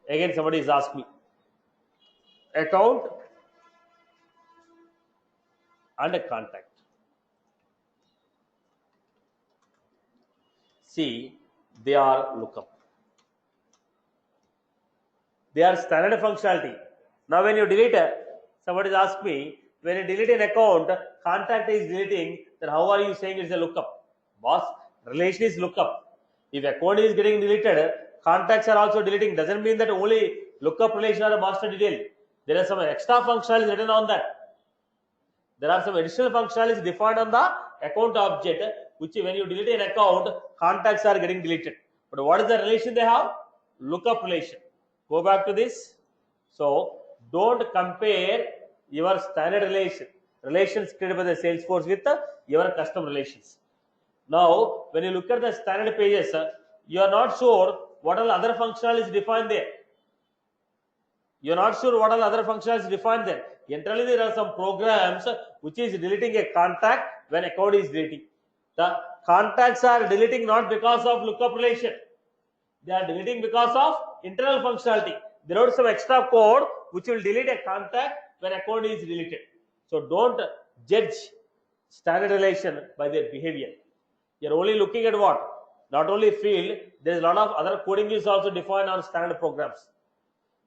Again, somebody is asked me. Account and a contact. See, they are lookup. They are standard functionality. Now, when you delete, somebody has asked me, when you delete an account, contact is deleting, then how are you saying it's a lookup? Boss, relation is lookup. If account is getting deleted, contacts are also deleting. Doesn't mean that only lookup relation or a master detail. There are some extra functionalities written on that. There are some additional functionalities defined on the account object, which when you delete an account, contacts are getting deleted. But what is the relation they have? Lookup relation. Go back to this. So don't compare your standard relations created by the Salesforce with your custom relations. Now, when you look at the standard pages, you are not sure what all other functionalities defined there. You are not sure what all other functionalities defined there. Generally, there are some programs which is deleting a contact when account is deleting. The contacts are deleting not because of lookup relation. They are deleting because of internal functionality. There are some extra code which will delete a contact when account is deleted. So don't judge standard relation by their behavior. You are only looking at what? Not only field, there is a lot of other coding is also defined on standard programs.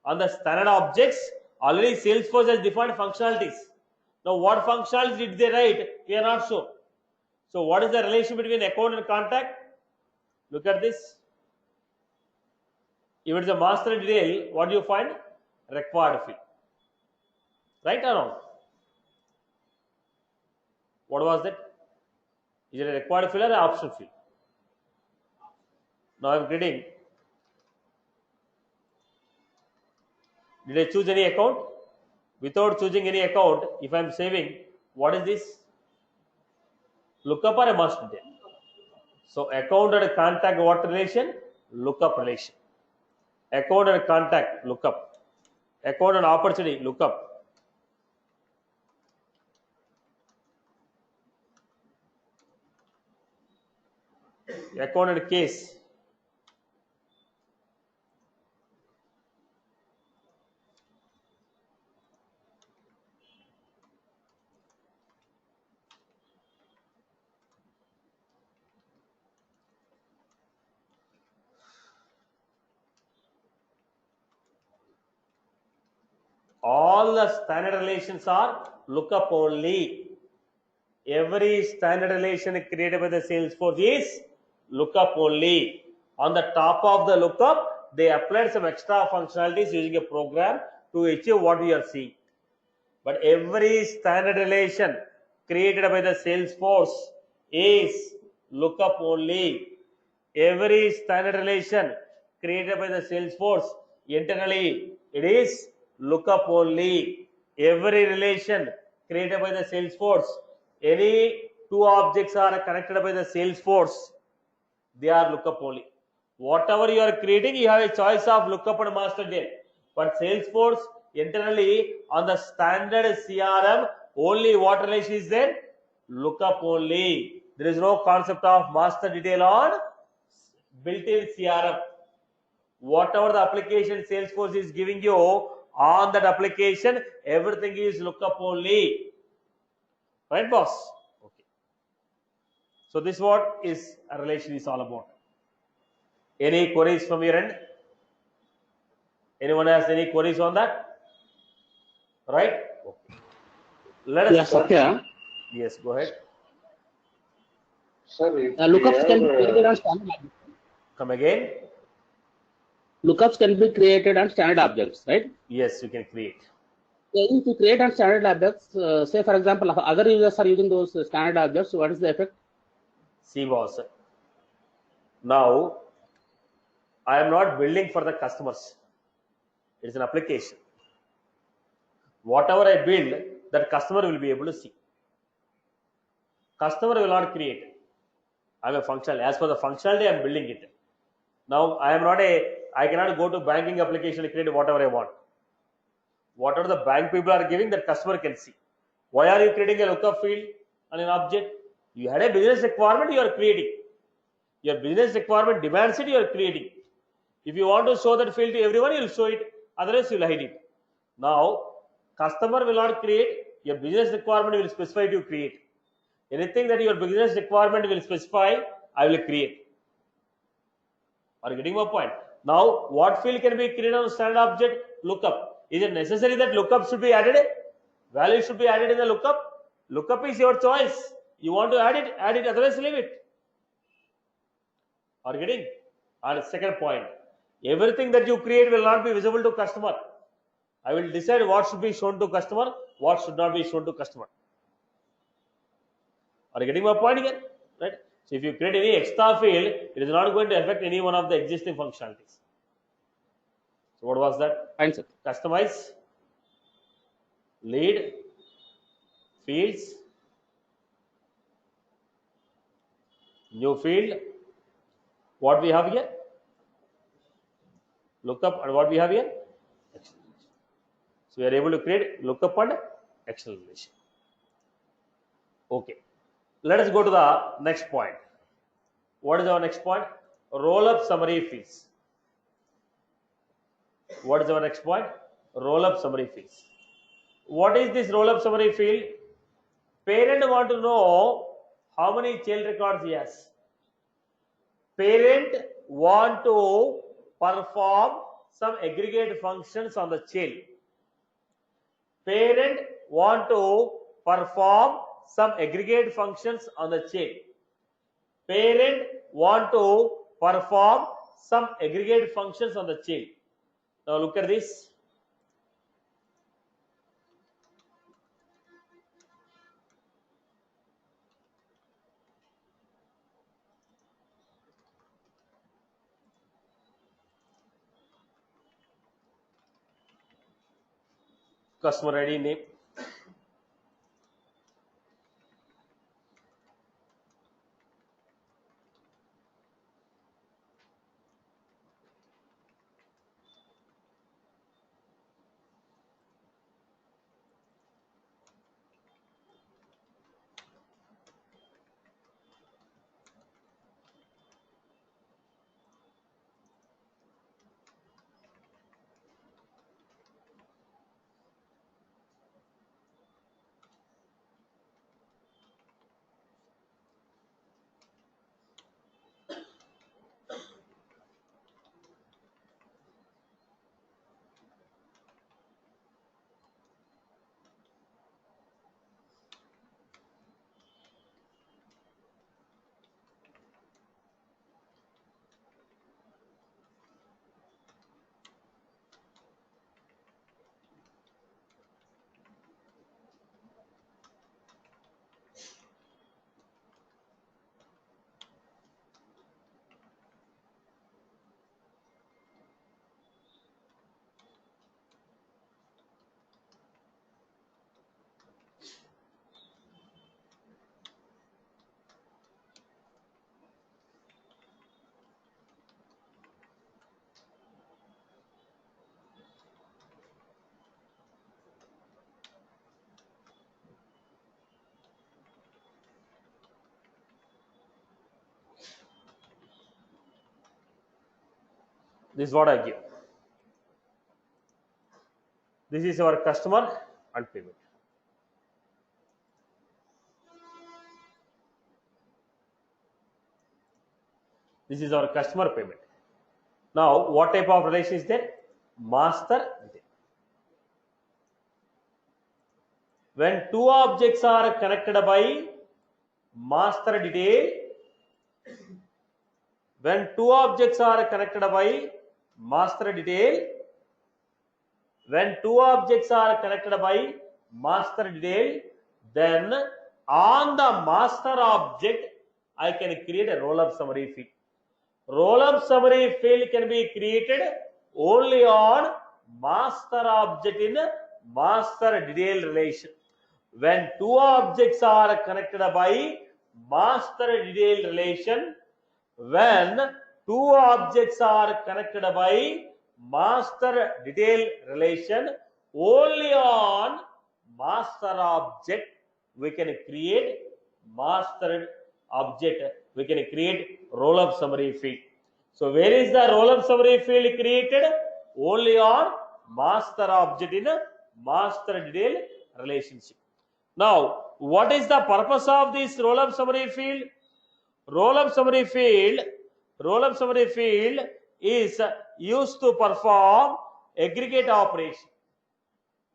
On the standard objects, already Salesforce has defined functionalities. Now what functionalities did they write? We are not sure. So what is the relation between account and contact? Look at this. If it is a master detail, what do you find? Required field. Right or wrong? What was that? Is it a required field or an optional field? Now I am reading. Did I choose any account? Without choosing any account, if I am saving, what is this? Lookup or a master detail? So account and contact, what relation? Lookup relation. Account and contact, lookup. Account and opportunity, lookup. Account and case. All the standard relations are lookup only. Every standard relation created by the Salesforce is lookup only. On the top of the lookup, they applied some extra functionalities using a program to achieve what we are seeing. But every standard relation created by the Salesforce is lookup only. Every standard relation created by the Salesforce internally, it is lookup only. Every relation created by the Salesforce, any two objects are connected by the Salesforce, they are lookup only. Whatever you are creating, you have a choice of lookup and master detail. But Salesforce internally on the standard CRM, only what relation is there? Lookup only. There is no concept of master detail on built-in CRM. Whatever the application Salesforce is giving you on that application, everything is lookup only. Right, boss? Okay. So this what is a relation is all about. Any queries from your end? Anyone has any queries on that? Right? Okay. Let us. Yes, Satya. Yes, go ahead. Sir, if Lookups we can be have, created on standard objects. Come again. Lookups can be created on standard objects, right? Yes, you can create. If you create on standard objects, say for example, other users are using those standard objects, what is the effect? See, boss. Now, I am not building for the customers. It is an application. Whatever I build, that customer will be able to see. Customer will not create. I am a functional. As for the functionality, I am building it. Now, I cannot go to banking application and create whatever I want. Whatever the bank people are giving, that customer can see. Why are you creating a lookup field on an object? You had a business requirement, you are creating. Your business requirement demands it, you are creating. If you want to show that field to everyone, you will show it. Otherwise, you will hide it. Now, customer will not create. Your business requirement will specify to create. Anything that your business requirement will specify, I will create. Are you getting my point? Now, what field can be created on standard object? Lookup. Is it necessary that lookup should be added? Value should be added in the lookup. Lookup is your choice. You want to add it, otherwise leave it. Are you getting? And second point, everything that you create will not be visible to customer. I will decide what should be shown to customer, what should not be shown to customer. Are you getting my point again? Right? So if you create any extra field, it is not going to affect any one of the existing functionalities. So what was that? Fine, sir. Customize, lead, fields, new field. What we have here? Lookup, and what we have here? External relation. So we are able to create lookup and external relation. Okay. Let us go to the next point. What is our next point? Roll-up summary fields. What is our next point? Roll-up summary fields. What is this roll-up summary field? Parent want to know how many child records he has. Parent want to perform some aggregate functions on the child. Parent want to perform some aggregate functions on the child. Parent want to perform some aggregate functions on the child. Now look at this. Customer ID name. This is what I give. This is our customer and payment. This is our customer payment. Now, what type of relation is there? Master detail. When two objects are connected by master detail, when two objects are connected by master detail, when two objects are connected by master detail, then on the master object, I can create a roll-up summary field. Roll-up summary field can be created only on master object in master detail relation. When two objects are connected by master detail relation, when two objects are connected by master detail relation, only on master object we can create master object, we can create roll-up summary field. So where is the roll-up summary field created? Only on master object in a master detail relationship. Now, what is the purpose of this roll-up summary field? Roll-up summary field is used to perform aggregate operation.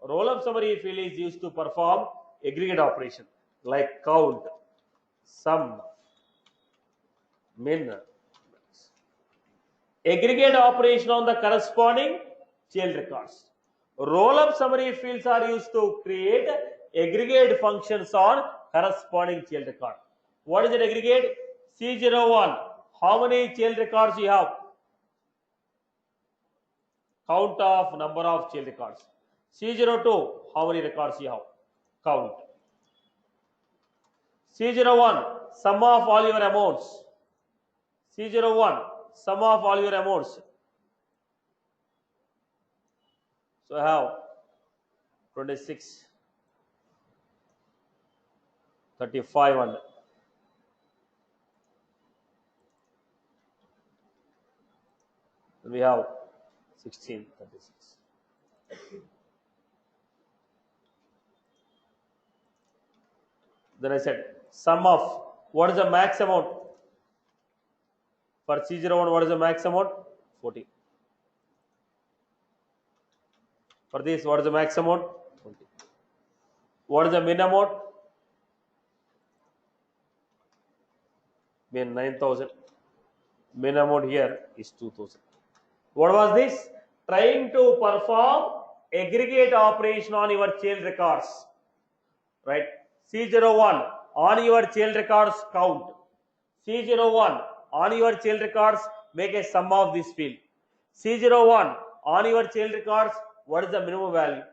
Roll-up summary field is used to perform aggregate operation like count, sum, min. Aggregate operation on the corresponding child records. Roll-up summary fields are used to create aggregate functions on corresponding child record. What is an aggregate? C01. How many child records you have? Count of number of child records. C02. How many records you have? Count. C01. Sum of all your amounts. C01. Sum of all your amounts. So I have 26, 35 and we have 16, 36. Then I said sum of, what is the max amount? For C01, what is the max amount? 14. For this, what is the max amount? 20. What is the min amount? Min 9,000. Min amount here is 2,000. What was this? Trying to perform aggregate operation on your child records. Right? C01 on your child records count. C01 on your child records make a sum of this field. C01 on your child records, what is the minimum value?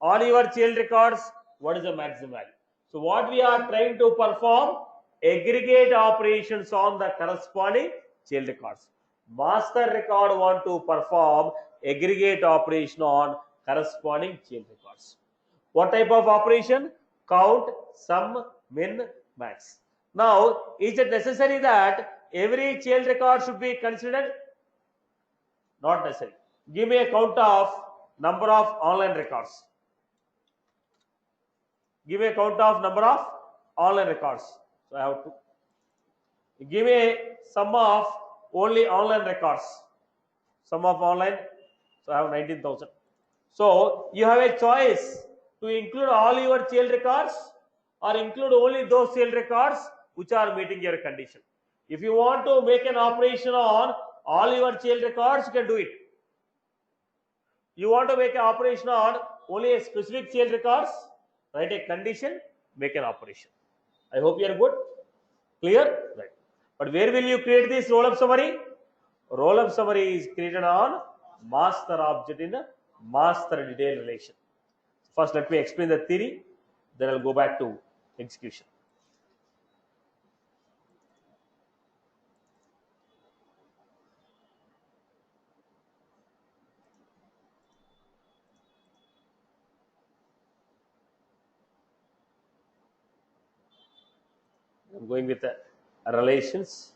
On your child records, what is the maximum value? So what we are trying to perform? Aggregate operations on the corresponding child records. Master record want to perform aggregate operation on corresponding child records. What type of operation? Count, sum, min, max. Now, is it necessary that every child record should be considered? Not necessary. Give me a count of number of online records. Give me a count of number of online records. So I have to give me a sum of only online records. Sum of online. So I have 19,000. So you have a choice to include all your child records or include only those child records which are meeting your condition. If you want to make an operation on all your child records, you can do it. You want to make an operation on only a specific child records, write a condition, make an operation. I hope you are good. Clear? Right. But where will you create this roll-up summary? Roll-up summary is created on master object in a master detail relation. First, let me explain the theory, then I'll go back to execution. I'm going with the relations.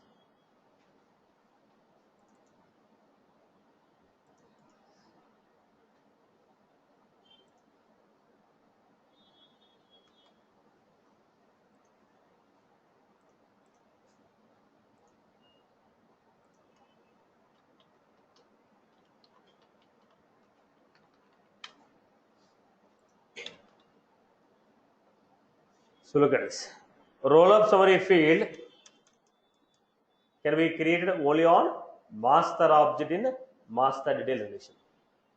So look at this. Roll-up summary field can be created only on master object in master detail relation.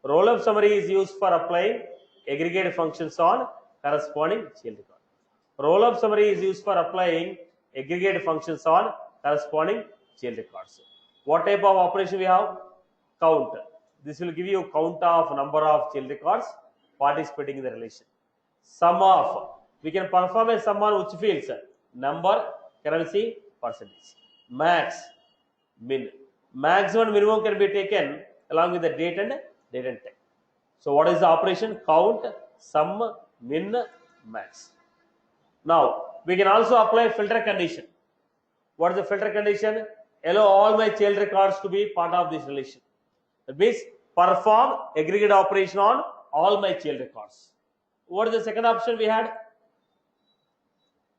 Roll-up summary is used for applying aggregate functions on corresponding child record. Roll-up summary is used for applying aggregate functions on corresponding child records. What type of operation we have? Count. This will give you count of number of child records participating in the relation. Sum of. We can perform a sum on which fields? Number, currency, percentage. Max, min. Maximum and minimum can be taken along with the date and time. So what is the operation? Count, sum, min, max. Now we can also apply filter condition. What is the filter condition? Allow all my child records to be part of this relation. That means perform aggregate operation on all my child records. What is the second option we had?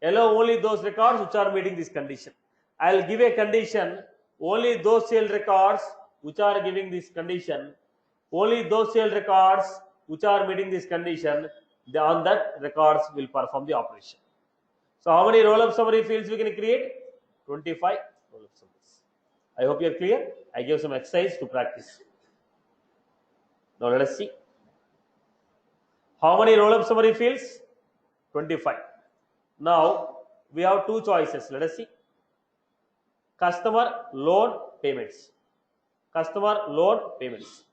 Allow only those records which are meeting this condition. I will give a condition, only those child records which are giving this condition, only those child records which are meeting this condition, on that records will perform the operation. So how many roll-up summary fields we can create? 25 roll-up summaries. I hope you are clear. I gave some exercise to practice. Now let us see. How many roll-up summary fields? 25. Now we have two choices. Let us see. Customer loan payments. Customer loan payments.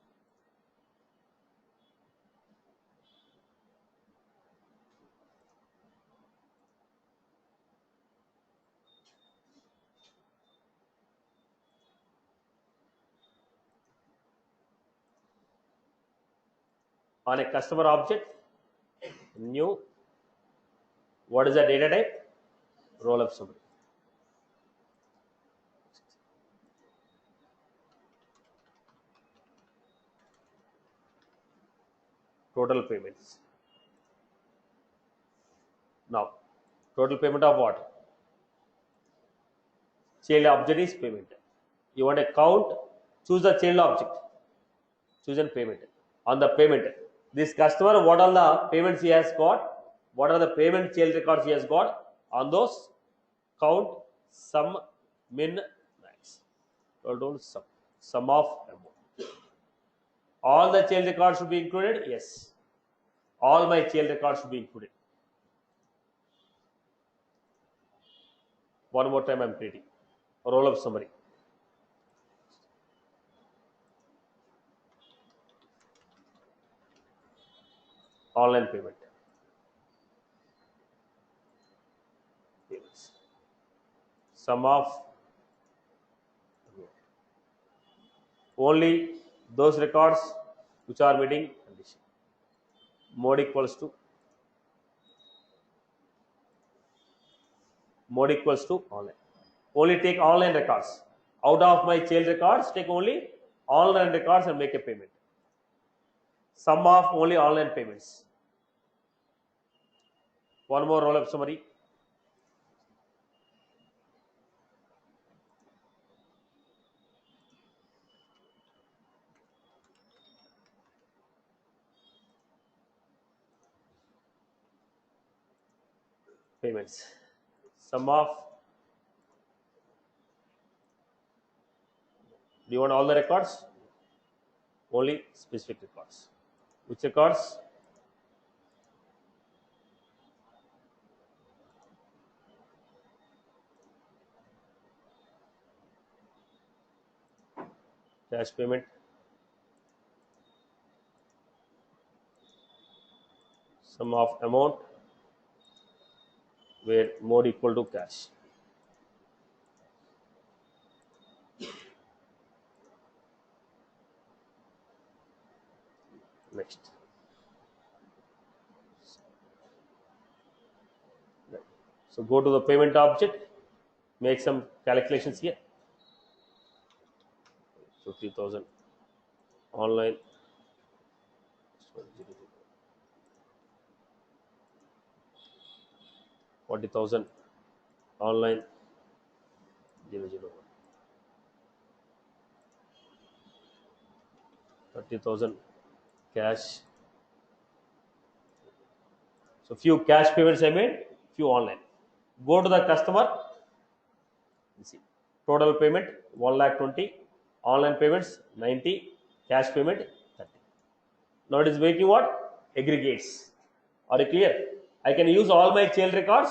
On a customer object, new. What is the data type? Roll-up summary. Total payments. Now, total payment of what? Child object is payment. You want a count? Choose the child object. Choose a payment. On the payment, this customer, what all the payments he has got? What are the payment child records he has got? On those, count, sum, min, max. Total sum. Sum of amount. All the child records should be included? Yes. All my child records should be included. One more time I am creating. Roll-up summary. Online payment. Payments. Sum of only those records which are meeting condition. Mode equals to online. Only take online records. Out of my child records, take only online records and make a payment. Sum of only online payments. One more roll-up summary. Payments. Sum of. Do you want all the records? Only specific records. Which records? Cash payment. Sum of amount where mode equal to cash. Next. So go to the payment object, make some calculations here. 50,000 online. 40,000 online. 001. 30,000 cash. So few cash payments I made, Q online. Go to the customer. You see, total payment 1,20,000, online payments 90, cash payment 30. Now it is making what? Aggregates. Are you clear? I can use all my child records,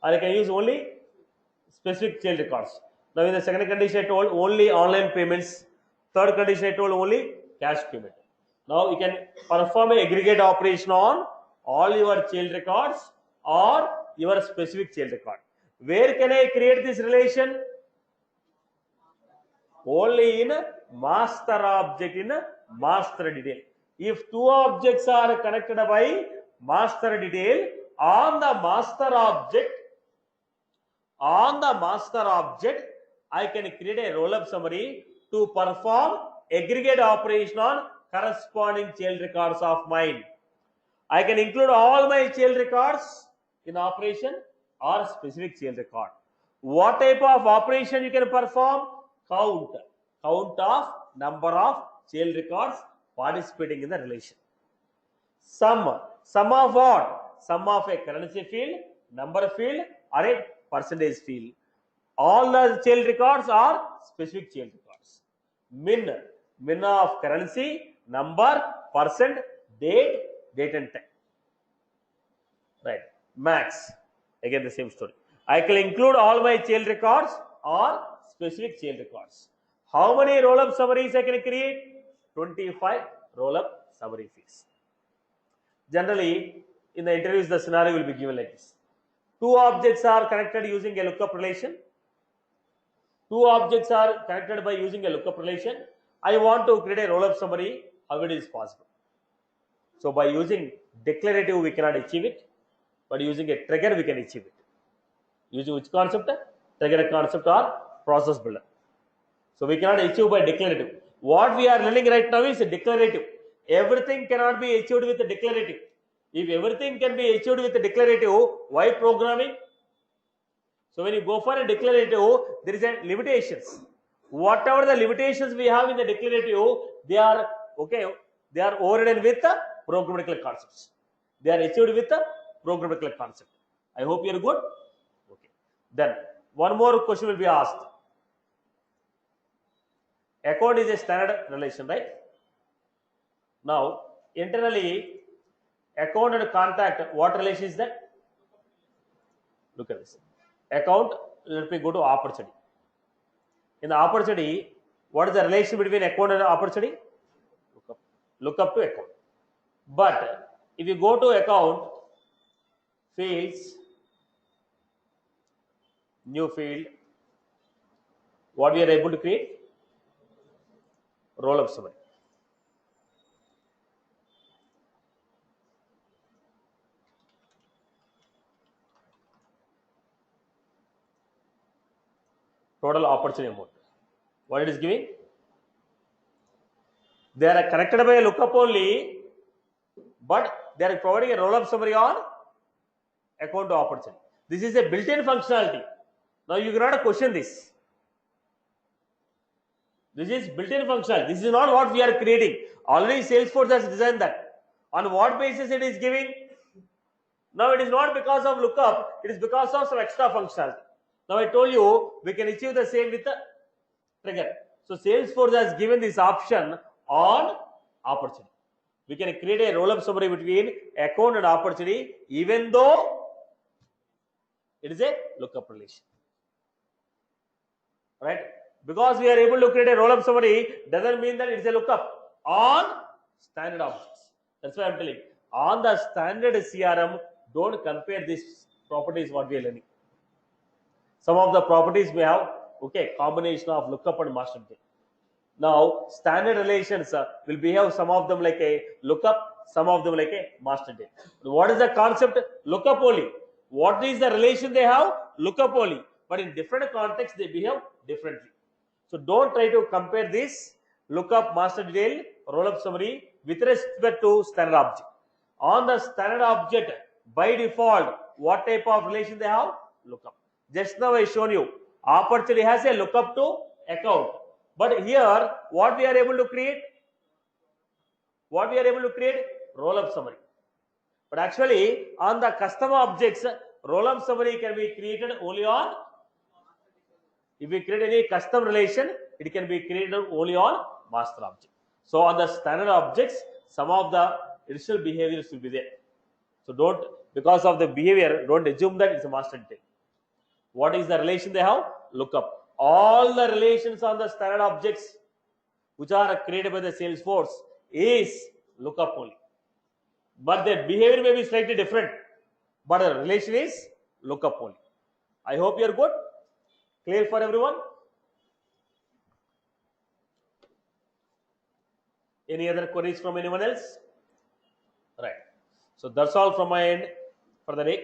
or I can use only specific child records. Now in the second condition I told only online payments. Third condition I told only cash payment. Now you can perform an aggregate operation on all your child records or your specific child record. Where can I create this relation? Only in master object, in master detail. If two objects are connected by master detail, on the master object, I can create a roll-up summary to perform aggregate operation on corresponding child records of mine. I can include all my child records in operation or specific child record. What type of operation you can perform? Count of number of child records participating in the relation. Sum of what? Sum of a currency field, number field, or a percentage field. All the child records are specific child records. Min of currency, number, percent, date and time. Right. Max, again the same story. I can include all my child records or specific child records. How many roll-up summaries I can create? 25 roll-up summary fields. Generally, in the interviews, the scenario will be given like this. Two objects are connected using a lookup relation. Two objects are connected by using a lookup relation. I want to create a roll-up summary. How it is possible? So by using declarative, we cannot achieve it. But using a trigger, we can achieve it. Using which concept? Trigger concept or process builder. So we cannot achieve by declarative. What we are learning right now is declarative. Everything cannot be achieved with a declarative. If everything can be achieved with a declarative, why programming? So when you go for a declarative, there is a limitations. Whatever the limitations we have in the declarative, they are overridden with the programmatical concepts. They are achieved with the programmatical concept. I hope you are good. Okay. Then one more question will be asked. Account is a standard relation, right? Now, internally, account and contact, what relation is that? Look at this. Account, let me go to opportunity. In the opportunity, what is the relation between account and opportunity? Look up to account. But if you go to account, fields, new field, what we are able to create? Roll-up summary. Total opportunity amount. What it is giving? They are connected by a lookup only, but they are providing a roll-up summary on account to opportunity. This is a built-in functionality. Now you cannot question this. This is built-in functionality. This is not what we are creating. Already Salesforce has designed that. On what basis it is giving? Now it is not because of lookup, it is because of some extra functionality. Now I told you we can achieve the same with the trigger. So Salesforce has given this option on opportunity. We can create a roll-up summary between account and opportunity even though it is a lookup relation. Right? Because we are able to create a roll-up summary doesn't mean that it is a lookup on standard objects. That's why I am telling. On the standard CRM, don't compare these properties what we are learning. Some of the properties we have, combination of lookup and master detail. Now, standard relations will behave some of them like a lookup, some of them like a master detail. What is the concept? Lookup only. What is the relation they have? Lookup only. But in different contexts, they behave differently. So don't try to compare this lookup, master detail, roll-up summary with respect to standard object. On the standard object, by default, what type of relation they have? Lookup. Just now I shown you, opportunity has a lookup to account. But here, what we are able to create? Roll-up summary. But actually, on the customer objects, roll-up summary can be created only on, if we create any custom relation, it can be created only on master object. So on the standard objects, some of the additional behaviors will be there. So don't, because of the behavior, don't assume that it's a master detail. What is the relation they have? Lookup. All the relations on the standard objects which are created by the Salesforce is lookup only. But their behavior may be slightly different, but the relation is lookup only. I hope you are good. Clear for everyone? Any other queries from anyone else? Right. So that's all from my end for the day.